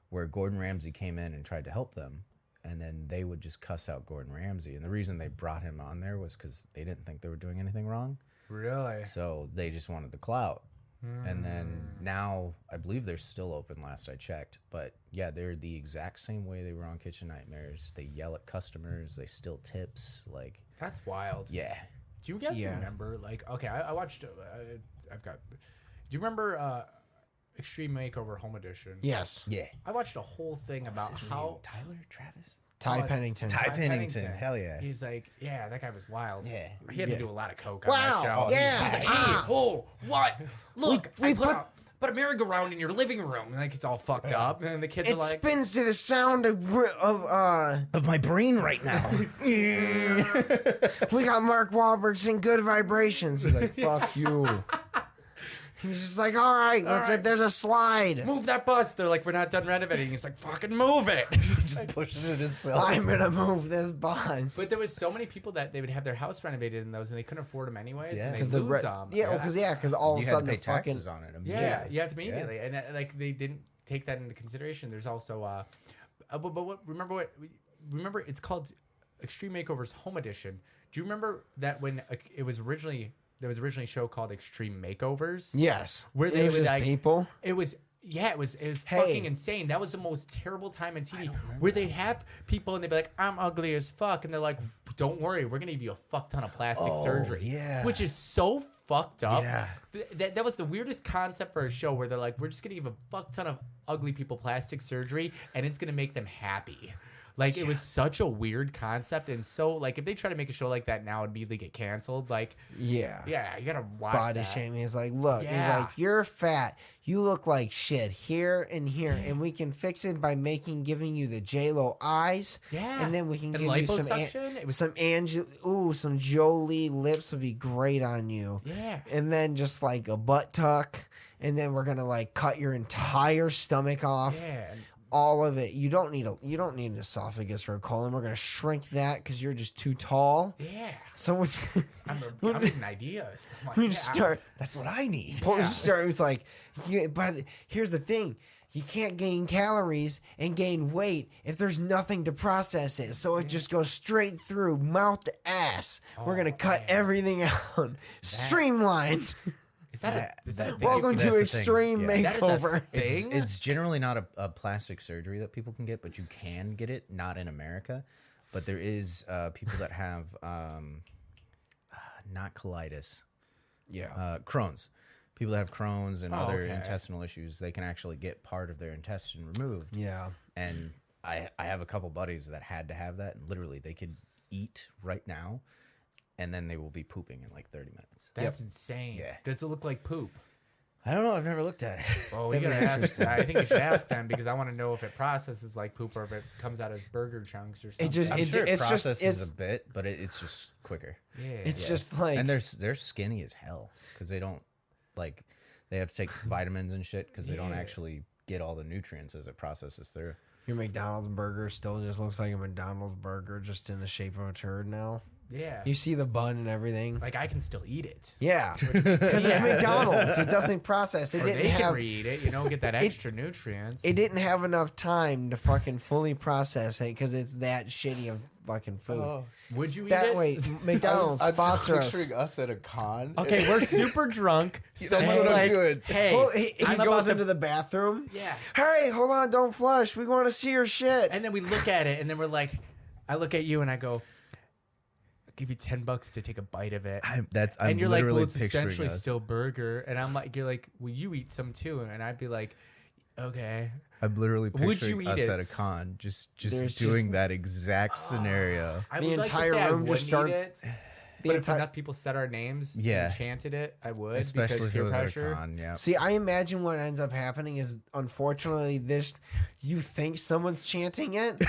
where Gordon Ramsay came in and tried to help them, and then they would just cuss out Gordon Ramsay, and the reason they brought him on there was because they didn't think they were doing anything wrong, Really? so they just wanted the clout. And then Hmm. now I believe they're still open last I checked, but yeah, they're the exact same way they were on Kitchen Nightmares. They yell at customers, they steal tips, like That's wild. yeah. Do you guys Yeah. remember? Like, okay, I watched. I've got. Do you remember Extreme Makeover Home Edition? yes, Yeah. I watched a whole thing about how Tyler Travis? Ty Oh, it's Pennington. Ty Pennington. Hell yeah. He's like, yeah, that guy was wild. Yeah. He had Yeah. to do a lot of coke on Wow, that show. yeah. He's like, hey, Ah. oh, what? Look, we I put put- a merry-go-round in your living room. Like, it's all fucked up. And the kids are It like, spins to the sound Of my brain right now. we got Mark Wahlberg sing Good Vibrations. He's like, fuck you. He's just like, all right, there's a slide. move that bus. They're like, we're not done renovating. He's like, fucking move it. Just pushes it himself. I'm gonna move this bus. But there was so many people that they would have their house renovated in those, and they couldn't afford them anyways. Yeah. and they 'Cause lose them. because all of You a had to sudden pay the fucking taxes on it. Yeah, you have to immediately, and like they didn't take that into consideration. There's also, remember it's called Extreme Makeovers Home Edition. Do you remember that when it was originally there was originally a show called Extreme Makeovers? yes, Where they it was would, just like- people. It was Hey. fucking insane. That was the most terrible time in TV where they'd have people and they'd be like, I'm ugly as fuck, and they're like, don't worry, we're gonna give you a fuck ton of plastic surgery. yeah. Which is so fucked up. Yeah. That was the weirdest concept for a show where they're like, we're just gonna give a fuck ton of ugly people plastic surgery and it's gonna make them happy. Like, it was such a weird concept, and so, like, if they try to make a show like that now, it'd immediately get canceled. Like, Yeah. yeah, you gotta watch Body that. shaming is like, look, he's Yeah. like, you're fat, you look like shit here and here, and we can fix it by giving you the J-Lo eyes, Yeah. and then we can And give you liposuction? It was- some Jolie lips would be great on you, Yeah. and then just like a butt tuck, and then we're gonna like cut your entire stomach off. Yeah. and- All of it. You don't need an esophagus or a colon. We're gonna shrink that because you're just too tall. Yeah. So we I'm getting ideas. I'm like, we yeah, just start. That's what I need. We start. It's like, but here's the thing: you can't gain calories and gain weight if there's nothing to process it. So it just goes straight through mouth to ass. We're gonna cut man. everything out. Streamlined. Is that a thing? Welcome That's to a thing. Extreme Yeah. That is a Makeover. thing? It's generally not a plastic surgery that people can get, but you can get it. Not in America, but there is people that have not colitis, Crohn's. People that have Crohn's and other okay. intestinal issues, they can actually get part of their intestine removed. Yeah. And I have a couple buddies that had to have that, and literally they could eat right now, and then they will be pooping in like 30 minutes. That's insane. Yeah. Does it look like poop? I don't know. I've never looked at it. Well, we That'd gotta be ask. interesting. I think you should ask them because I want to know if it processes like poop or if it comes out as burger chunks or something. just- I'm It- sure it it's just- processes it's- a bit, but it's just quicker. yeah. It's just like And they're skinny as hell because they don't like they have to take vitamins and shit because they don't Yeah. actually get all the nutrients as it processes through. your McDonald's burger still just looks like a McDonald's burger, just in the shape of a turd now. yeah. You see the bun and everything. Like I can still eat it. Yeah, because it's McDonald's. It doesn't process. It Or didn't they can have. read it, get that extra nutrients. It didn't have enough time to fucking fully process it because it's that shitty of fucking food. Would you eat that it? way, McDonald's sponsor us. us at a con. Okay, we're super drunk. So That's it's what I'm like, doing. hey, Well, he I'm goes about into to, the bathroom. yeah. Hey, hold on, don't flush. We want to see your shit. And then we look at it, and then we're like, I look at you, and I go, I'll give you $10 to take a bite of it. I'm And you're like, well, literally it's picturing essentially us. still burger. And I'm like, you're like, will you eat some too? And I'd be like, Okay. I'm literally Would you picturing eat us it? at a con, just There's doing just- that exact scenario. I The would entire like to say room I just wouldn't eat starts- it, The but if entire enough people said our names Yeah. and chanted it, I would. Especially because if it peer was pressure. at a con, yeah. See, I imagine what ends up happening is, unfortunately, you think someone's chanting it,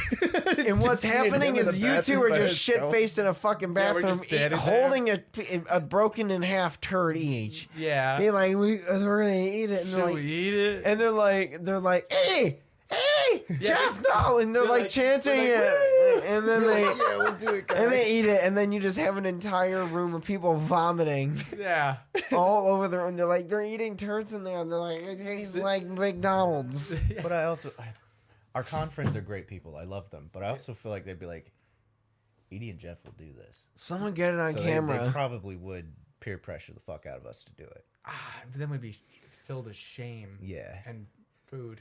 and what's happening is you two are just shit faced in a fucking Yeah, we're bathroom, just standing holding a broken in half turd each. Yeah. Being like, we're gonna eat it, and they're Should like, we eat it? and they're like, hey, Jeff, no, and they're They're like like- chanting they're like, it, and then they, Yeah, we'll do it, guys. and they eat it, and then you just have an entire room of people vomiting Yeah. all over the room. They're eating turds in there. They're like, it tastes like McDonald's. But our con friends are great people. I love them. But I also feel like they'd be like, Edie and Jeff will do this. Someone get it on So camera. They probably would peer pressure the fuck out of us to do it. But then we'd be filled with shame Yeah. and food.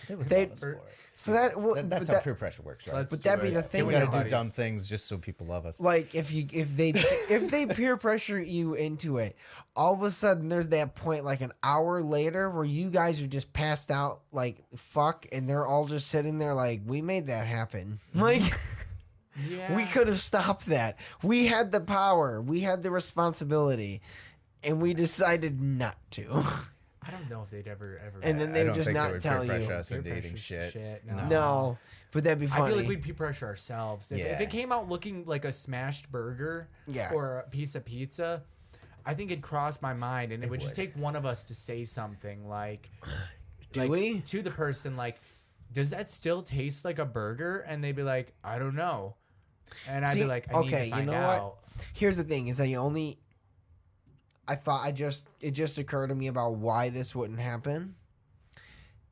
They would They- love us for it. So that's That's how peer pressure works, right? Let's Would do that be it. the Get thing We with though? gotta your do dumb buddies. things just so people love us. like if they peer pressure you into it, all of a sudden there's that point like an hour later where you guys are just passed out like fuck, and they're all just sitting there like, we made that happen. Like Yeah. we could have stopped that. We had the power. We had the responsibility, and we decided not to. I don't know if they'd ever. And then I they would don't just think not they would tell peer you. pressure us Peer into eating pressure's shit. no. No, but that'd be funny. I feel like we'd peer pressure ourselves. If Yeah. it came out looking like a smashed burger Yeah. or a piece of pizza, I think it'd cross my mind, and it would just would. take one of us to say something like, Do we? to the person like, "Does that still taste like a burger?" And they'd be like, "I don't know," and I'd See, be like, "I need okay, to you find know what? out." Here's the thing: is it just occurred to me about why this wouldn't happen,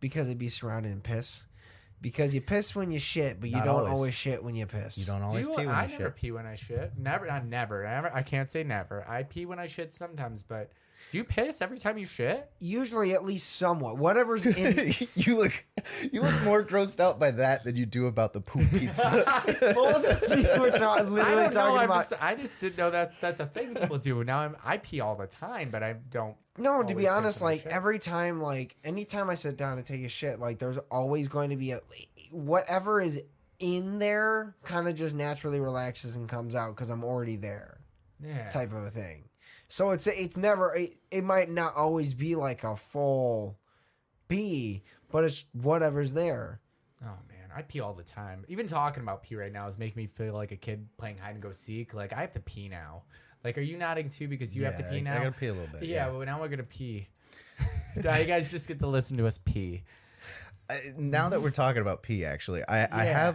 because it'd be surrounded in piss. Because you piss when you shit, but you Not don't always. always shit when you piss. You don't always pee when I you never shit. pee when I shit. Never, not never. I can't say never. I pee when I shit sometimes, but do you piss every time you shit? Usually, at least somewhat. Whatever's in. you look more grossed out by that than you do about the poop pizza. What was it you were I literally don't know. talking about? I just didn't know that's a thing people do. Now I pee all the time, but I don't. No, to be always honest, piss when I like shit. every time, like anytime I sit down to take a shit, like there's always going to be whatever is in there kind of just naturally relaxes and comes out because I'm already there, Yeah. type of a thing. So it's never it might not always be like a full pee, but it's whatever's there. Oh man, I pee all the time. Even talking about pee right now is making me feel like a kid playing hide and go seek. Like I have to pee now. Like, are you nodding too because you have to pee now? I gotta pee a little bit. Yeah, well, now we're gonna pee. Now you guys just get to listen to us pee. Now that we're talking about pee, actually, I Yeah.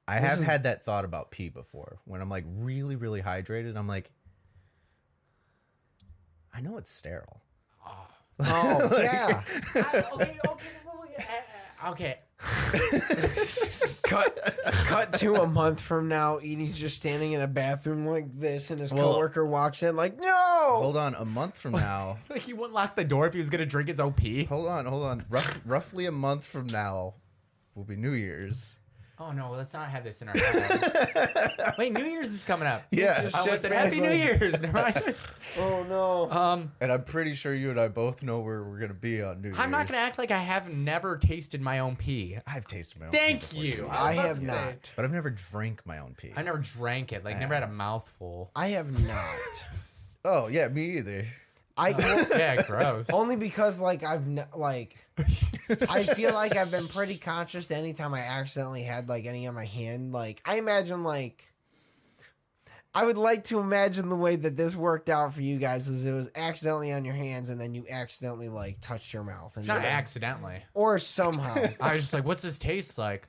have had that thought about pee before. When I'm like really, really hydrated, I'm like, I know it's sterile. Oh yeah. Okay. Cut to a month from now, Edie's just standing in a bathroom like this, and his Well- coworker walks in like, no. Hold on, a month from now. Like he wouldn't lock the door if he was gonna drink his own pee. Hold on. Roughly a month from now will be New Year's. Oh no, let's not have this in our house. Wait, New Year's is coming up. Yeah. I said Happy New Year's. Never mind. Oh no. And I'm pretty sure you and I both know where we're gonna be on New Year's. I'm not gonna act like I have never tasted my own pee. I've tasted my own Thank pee before, you. too. I was about have to say, not. But I've never drank my own pee. I never drank it. Like never had a mouthful. I have not. Oh yeah, me either. Yeah, gross. Only because like I feel like I've been pretty conscious anytime I accidentally had like any on my hand. Like I imagine like I would like to imagine the way that this worked out for you guys was it was accidentally on your hands and then you accidentally like touched your mouth and Not accidentally. or somehow. I was just like, "What's this taste like?"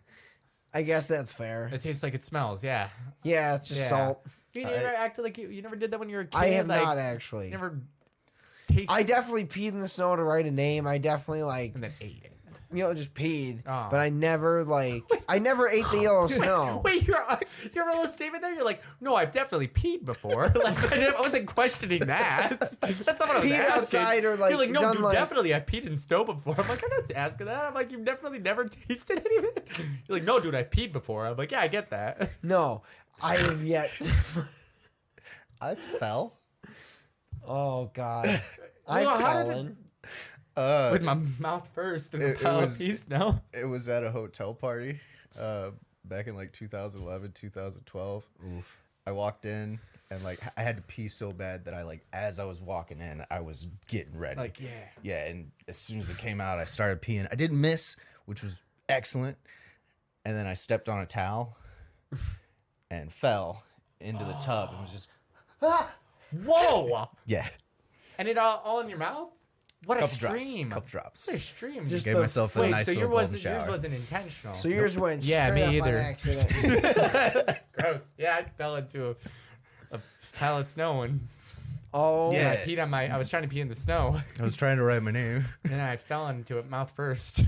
I guess that's fair. It tastes like it smells. Yeah. Yeah, it's just Yeah. salt. You never acted like you never did that when you were a kid. I have like, not actually. Never tasted. I definitely peed in the snow to write a name. I definitely like and then ate it. just peed. Oh. But I never I never ate the yellow snow. Wait, your little statement there. You're like, no, I've definitely peed before. Like, I wasn't questioning that. That's not what I was Peed asking. outside or, like, you're like, no, done, dude, like- definitely, I peed in snow before. I'm like, I'm not asking that. I'm like, you've definitely never tasted any of it. You're like, no, dude, I peed before. I'm like, yeah, I get that. No, I have yet. I fell. Oh God, I've Well, how did it- fallen. with my mouth first and a it pile was- of peas. No. It was at a hotel party back in like 2011, 2012. Oof. I walked in and like I had to pee so bad that I like as I was walking in, I was getting ready. Like, yeah. Yeah, and as soon as it came out, I started peeing. I didn't miss, which was excellent. And then I stepped on a towel and fell into the tub and was just Whoa! yeah, And it all in your mouth? What a stream. couple drops. What a stream. Just Gave the- myself a Wait, nice so little golden yours shower. wasn't intentional. So yours went Yeah, straight me up on either. accident. Gross. Yeah, I fell into a pile of snow and Oh, Yeah. I peed on I was trying to pee in the snow I was trying to write my name. and I fell into it mouth first.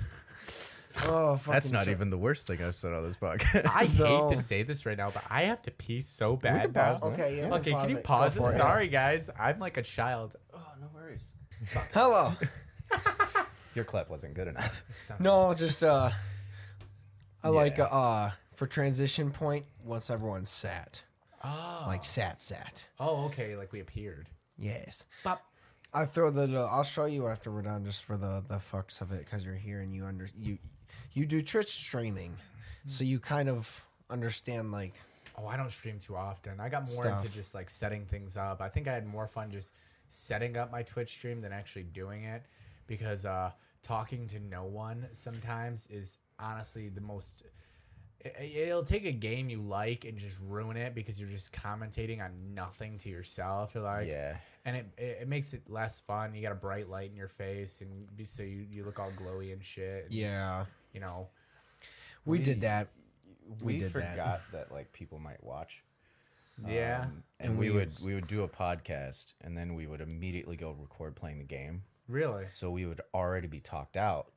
oh, fucking That's not tr- even the worst thing I've said on this podcast. I No. hate to say this right now, but I have to pee so bad pause, now. man. Okay, yeah. Okay, can you it. pause Go it? for Sorry, guys. I'm like a child. Oh, no worries. Hello. Your clap wasn't good enough. No, just I like for transition point once everyone's sat, Oh. like sat. Oh, okay. Like we appeared. Yes. Bop. I throw the. I'll show you after we're done, just for the fucks of it, because you're here and you do Twitch streaming, so you kind of understand like. Oh, I don't stream too often. I got more Stuff. into just like setting things up. I think I had more fun just setting up my Twitch stream than actually doing it, because talking to no one sometimes is honestly the most. It'll take a game you like and just ruin it because you're just commentating on nothing to yourself. You're like, Yeah. and it makes it less fun. You got a bright light in your face, and so you look all glowy and shit. And, Yeah, you know. we did that. We did that. forgot that like people might watch. Yeah. And And we we would do a podcast and then we would immediately go record playing the game. Really. So we would already be talked out.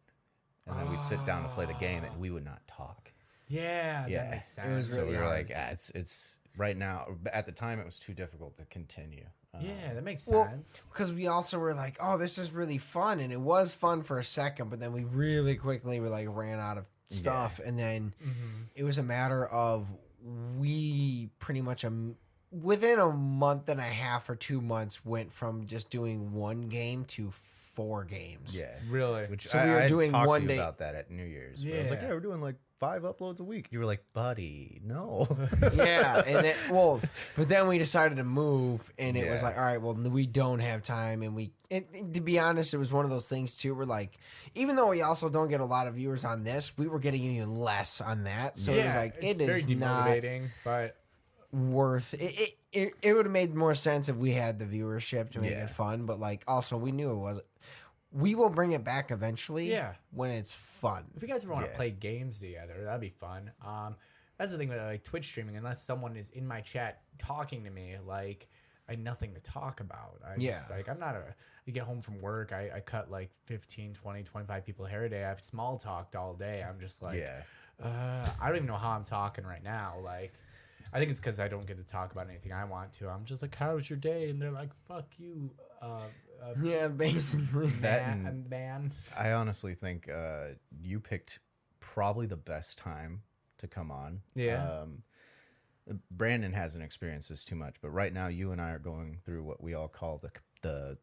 And then we'd sit down to play the game and we would not talk. Yeah. Yeah. That makes sense. It was So really we were hard. like, it's right now. At the time, it was too difficult to continue. Yeah, that makes Well, sense. because we also were like, oh, this is really fun, and it was fun for a second, but then we really quickly were like ran out of stuff, and then it was a matter of we pretty much within a month and a half or 2 months went from just doing one game to 4 games. Yeah. Really. Which So we were I doing talked one to you day- about that at New Year's. But I was like, Yeah. yeah, we're doing like 5 uploads a week. You were like, buddy, no. Yeah, but then we decided to move, and it was Yeah. like, all right, well, we don't have time, and to be honest, it was one of those things too. We're like, even though we also don't get a lot of viewers on this, we were getting even less on that. So it was like, it's it very is not demotivating, but worth it. It would have made more sense if we had the viewership to make Yeah. it fun, but like also we knew it wasn't. We will bring it back eventually. Yeah. when it's fun. if you guys ever want to Yeah. play games together, that'd be fun. That's the thing with like Twitch streaming. Unless someone is in my chat talking to me, like I had nothing to talk about. Just, like I'm not a. You get home from work, I cut like 15, 20, 25 people hair a day. I've small talked all day. I'm just like, Yeah. I don't even know how I'm talking right now. Like, I think it's because I don't get to talk about anything I want to. I'm just like, how was your day? And they're like, fuck you. Yeah, basically. That Man. I honestly think you picked probably the best time to come on. Yeah. Brandon hasn't experienced this too much, but right now you and I are going through what we all call the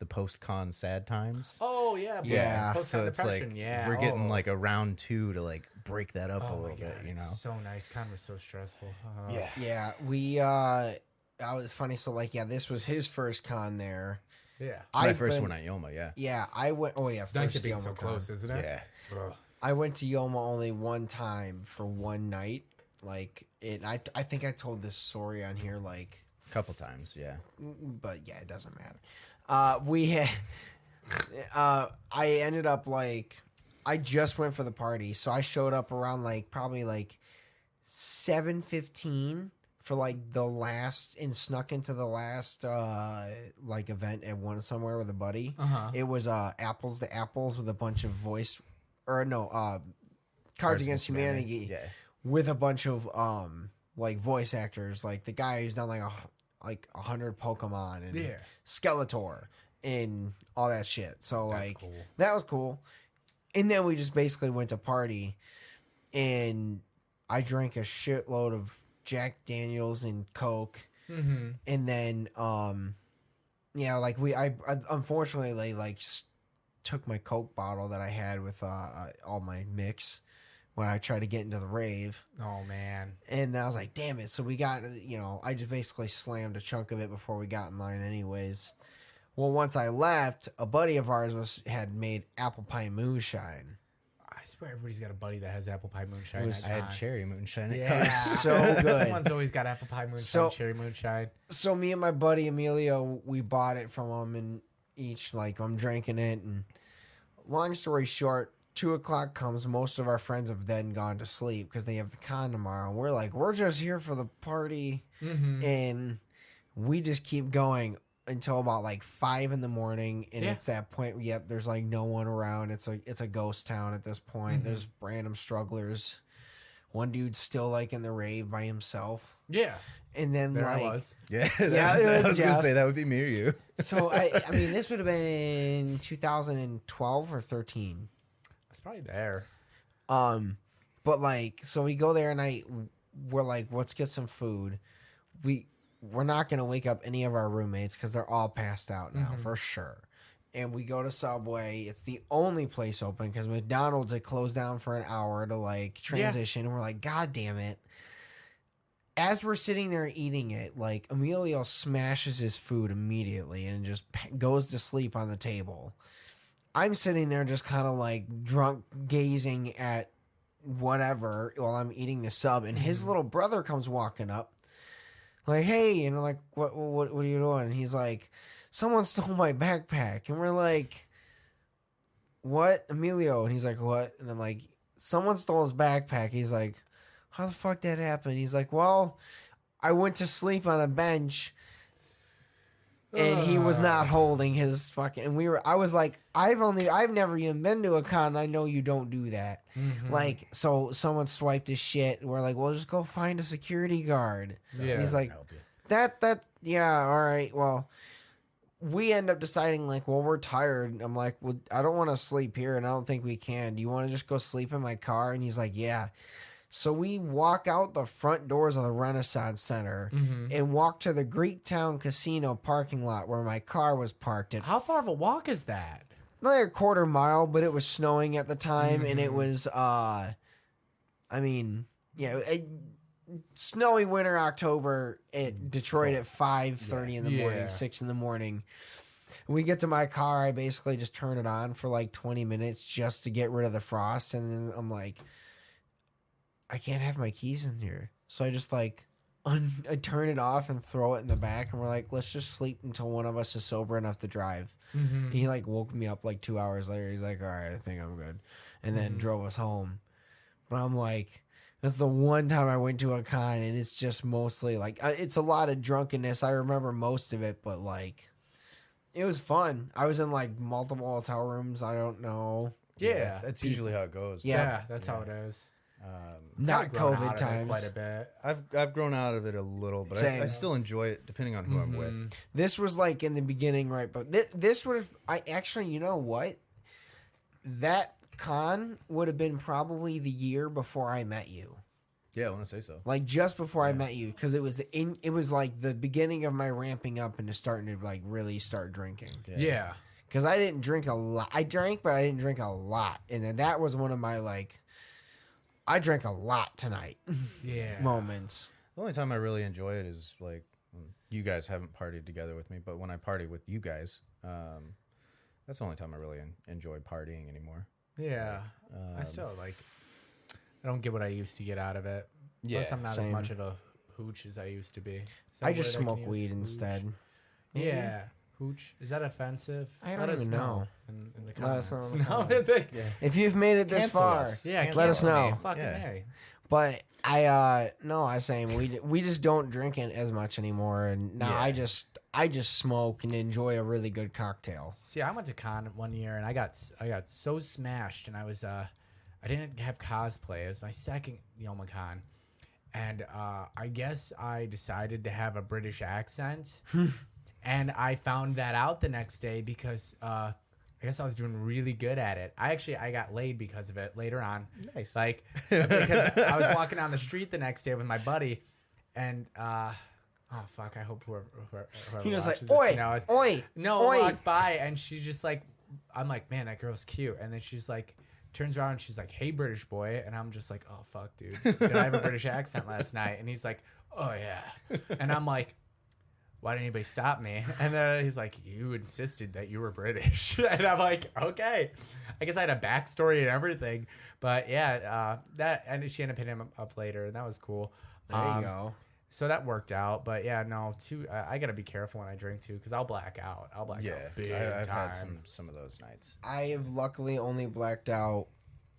post-con sad times. Oh yeah, Yeah, Post-con So it's like depression, yeah. we're getting Oh. like a round 2 to like break that up a Oh my little bit, God, you know. it's so nice. Con was so stressful. Yeah. Yeah, we I was funny. So like, yeah, this was his first con there. Yeah. My I've first been- one at Yoma, yeah. Yeah, I went. Oh yeah, It's nice first to being Yoma so con. close, isn't it? Yeah. Ugh. I went to Yoma only one time for one night. Like it, I think I told this story on here like, A couple times, yeah. but yeah, it doesn't matter. We had. I ended up like, I just went for the party, so I showed up around like probably like 7:15 for like the last and snuck into the last like event at one somewhere with a buddy. Uh-huh. It was Apples to Apples with a bunch of Cards Against Humanity Yeah. with a bunch of like voice actors, like the guy who's done like 100 Pokemon and Yeah. Skeletor and all that shit. So That's like cool. that was cool. And then we just basically went to party, and I drank a shitload of Jack Daniels and Coke, Mm-hmm. and then yeah, like I unfortunately like took my Coke bottle that I had with all my mix when I tried to get into the rave. Oh man. And I was like, damn it. So we got, I just basically slammed a chunk of it before we got in line anyways. Well, once I left, a buddy of ours had made apple pie moonshine. I swear everybody's got a buddy that has apple pie moonshine. I had cherry moonshine. Yeah. It was so good. Someone's always got apple pie moonshine, cherry moonshine. So me and my buddy Emilio, we bought it from him, and each, I'm drinking it. And long story short, 2:00 comes. Most of our friends have then gone to sleep because they have the con tomorrow. And we're like, we're just here for the party. Mm-hmm. And we just keep going until about 5 a.m. And it's that point. Yep, there's no one around. It's a ghost town at this point. There's random strugglers. One dude's still in the rave by himself. Yeah. And then there I was. Yeah, yeah, I was gonna say that would be me or you. So I mean, this would have been in 2012 or 13. It's probably there. But so we go there and we're like, let's get some food. We're not gonna wake up any of our roommates because they're all passed out now for sure. And we go to Subway. It's the only place open because McDonald's had closed down for an hour to transition. And we're like, God damn it. As we're sitting there eating it, Emilio smashes his food immediately and just goes to sleep on the table. I'm sitting there just kind of drunk gazing at whatever while I'm eating the sub. And his little brother comes walking up hey, and I'm like, what are you doing? And he's like, someone stole my backpack. And we're like, what? Emilio. And he's like, what? And I'm like, someone stole his backpack. He's like, how the fuck that happened? He's like, well, I went to sleep on a bench and he was not holding his fucking, and I was like, I've never even been to a con. I know you don't do that. So someone swiped his shit. We're like, well, just go find a security guard. Yeah. And he's like, yeah, all right. Well, we end up deciding well, we're tired. I'm like, well, I don't want to sleep here and I don't think we can. Do you want to just go sleep in my car? And he's like, yeah. So we walk out the front doors of the Renaissance Center and walk to the Greektown Casino parking lot where my car was parked at. How far of a walk is that? Like a quarter mile, but it was snowing at the time, and it was, snowy winter October at Detroit at 5:30 in the morning, 6 in the morning. We get to my car, I basically just turn it on for 20 minutes just to get rid of the frost, and then I'm like, I can't have my keys in here. So I just I turn it off and throw it in the back, and we're like, let's just sleep until one of us is sober enough to drive. And he woke me up 2 hours later. He's like, all right, I think I'm good. And then drove us home. But I'm like, that's the one time I went to a con, and it's just mostly it's a lot of drunkenness. I remember most of it, but it was fun. I was in multiple hotel rooms. I don't know. Yeah. That's usually how it goes. Yeah, that's how it is. Not grown COVID out of it times. quite a bit. I've grown out of it a little, but I still enjoy it depending on who I'm with. This was in the beginning, right? But this would have, you know what? That con would have been probably the year before I met you. Yeah, I want to say so. Just before I met you, because it was the beginning of my ramping up into starting to really start drinking. Yeah. Because I didn't drink a lot. I drank, but I didn't drink a lot, and then that was one of my I drank a lot tonight. Moments. The only time I really enjoy it is you guys haven't partied together with me, but when I party with you guys, that's the only time I really enjoy partying anymore. Yeah. I still I don't get what I used to get out of it. Yeah, plus I'm not same. as much of a hooch as I used to be. Is that I a just word smoke can use? weed Hooch? instead. Yeah. Hooch. Is that offensive? I don't Let us even know. in the Let us comments. know in the No, comments. it's If you've made it this Cancel far, us. yeah, let us cancel me. know. Fucking Yeah. A. But no, I saying we just don't drink it as much anymore, and now I just smoke and enjoy a really good cocktail. See, I went to con one year and I got so smashed, and I was I didn't have cosplay. It was my second YomaCon, and I guess I decided to have a British accent, and I found that out the next day because I guess I was doing really good at it. I got laid because of it later on. Nice. Because I was walking down the street the next day with my buddy, and oh fuck, I hope whoever He was like, watches this "Oi, knows." oi, No, oi. walked by and she just I'm like, man, that girl's cute. And then she's like, turns around and she's like, hey, British boy. And I'm just like, oh, fuck, dude. Did I have a British accent last night? And he's like, oh, yeah. And I'm like, why didn't anybody stop me? And then he's like, you insisted that you were British. And I'm like, okay. I guess I had a backstory and everything. But yeah, and she ended up hitting him up later. And that was cool. There you go. So that worked out. But yeah, no, I got to be careful when I drink too, because I'll black out. I'll black out big I've time. had some of those nights. I have luckily only blacked out.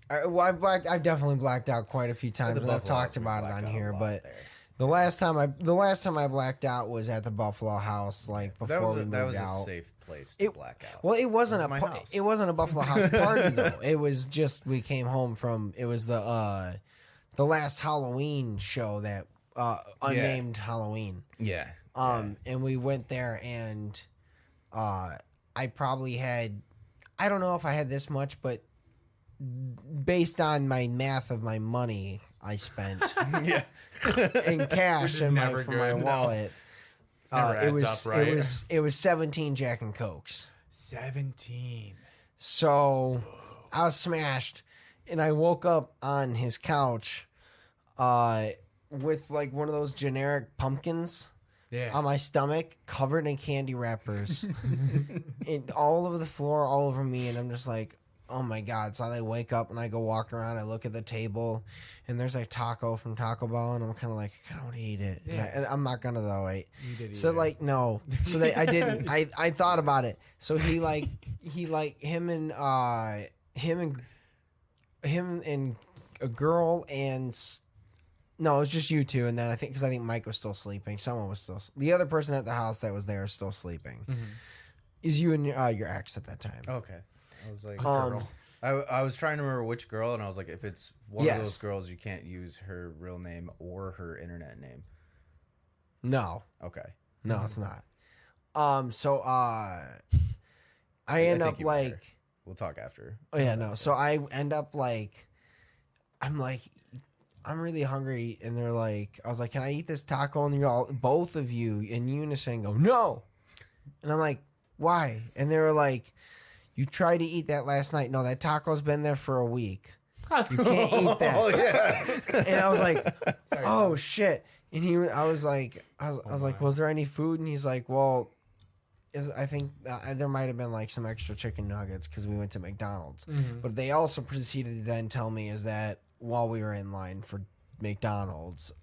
I've definitely blacked out quite a few times, and I've talked about it on here. But the last time I blacked out was at the Buffalo House, like before we moved out. That was a safe place to black out. Well, it wasn't it wasn't a Buffalo House party though. It was just we came home from. It was the last Halloween show that unnamed Halloween. Yeah. And we went there, and I probably had. I don't know if I had this much, but based on my math of my money I spent in cash in my wallet, it was 17 Jack and Cokes. 17. So I was smashed, and I woke up on his couch with like one of those generic pumpkins on my stomach, covered in candy wrappers, and all over the floor, all over me, and I'm just like, oh my God. So I wake up and I go walk around, I look at the table, and there's like taco from Taco Bell, and I'm kind of like, I don't want to eat it. And I'm not gonna though. So like, no. So I didn't. I thought about it. So him and a girl and no, it was just you two, and then I think Mike was still sleeping. Someone was still. The other person at the house that was there is still sleeping. Mm-hmm. Is you and your ex at that time? Okay. I was like, I was trying to remember which girl, and I was like, if it's one of those girls, you can't use her real name or her internet name. No. Okay. No, it's not. So I end up like. Matter. We'll talk after. Oh yeah, no. So I end up like, I'm really hungry, and they're like, I was like, can I eat this taco? And both of you in unison go, no. And I'm like, why? And they were like, you tried to eat that last night. No, that taco's been there for a week. You can't eat that. Oh yeah. And I was like, oh shit. And I was like, was there any food? And he's like, well, I think there might have been like some extra chicken nuggets because we went to McDonald's. Mm-hmm. But they also proceeded to then tell me is that while we were in line for McDonald's,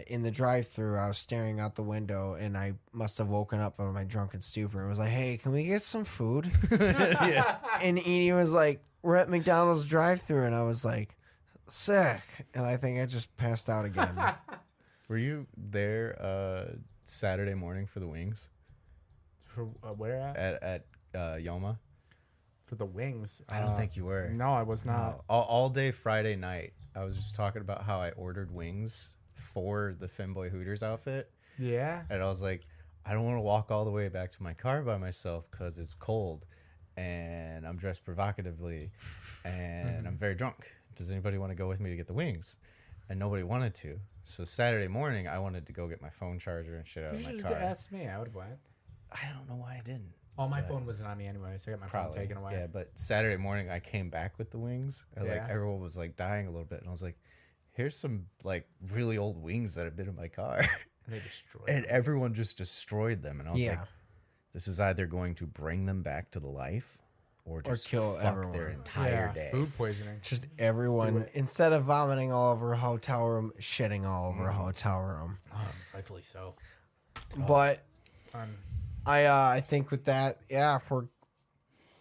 in the drive-thru, I was staring out the window, and I must have woken up out of my drunken stupor and was like, hey, can we get some food? And Edie was like, we're at McDonald's drive-thru, and I was like, sick. And I think I just passed out again. Were you there Saturday morning for the wings? For where at Yoma? For the wings? I don't think you were. No, I was not. All day Friday night, I was just talking about how I ordered wings for the Femboy Hooters outfit. Yeah. And I was like, I don't want to walk all the way back to my car by myself because it's cold and I'm dressed provocatively and I'm very drunk. Does anybody want to go with me to get the wings? And nobody wanted to. So Saturday morning, I wanted to go get my phone charger and shit out of my car. You should have asked me. I would have went. I don't know why I didn't. Oh, my phone wasn't on me anyway, so I got my phone taken away. Yeah, but Saturday morning I came back with the wings. And, like everyone was like dying a little bit, and I was like, "Here's some like really old wings that have been in my car." And they destroyed them. Everyone just destroyed them, and I was like, "This is either going to bring them back to the life, or just kill everyone their entire day." Food poisoning. Just everyone instead of vomiting all over a hotel room, shitting all over a hotel room. Rightfully so. But. I think with that,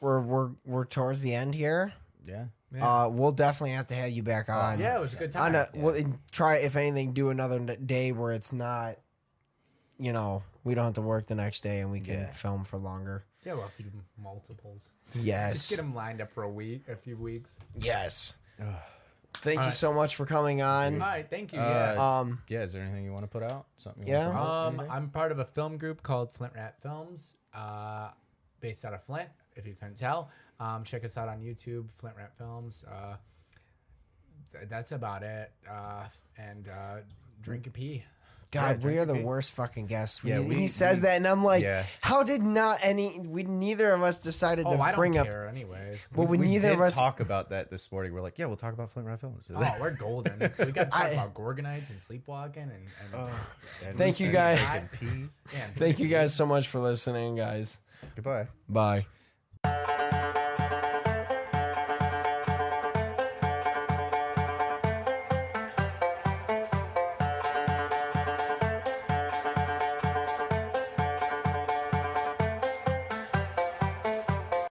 we're towards the end here. Yeah. We'll definitely have to have you back on. Yeah, it was a good time. We'll try, if anything, do another day where it's not, we don't have to work the next day and we can film for longer. Yeah, we'll have to do multiples. Yes. Just get them lined up for a few weeks. Yes. Thank you so much for coming on. All right, thank you. Is there anything you want to put out? Something? I'm part of a film group called Flint Rat Films, based out of Flint. If you couldn't tell, check us out on YouTube, Flint Rat Films. That's about it. And drink a pee. God, we drink are the your tea. worst fucking guests. Yeah, He says that, and I'm like, yeah. how did neither of us decided Oh, to I don't bring up. care anyways. Well, we neither did of us. talk about that this morning. We're like, yeah, we'll talk about Flint Rat Films. Oh, we're golden. We got to talk about Gorgonites and sleepwalking and Thank you, guys. Pee. man, Thank you guys so much for listening, guys. Goodbye. Bye.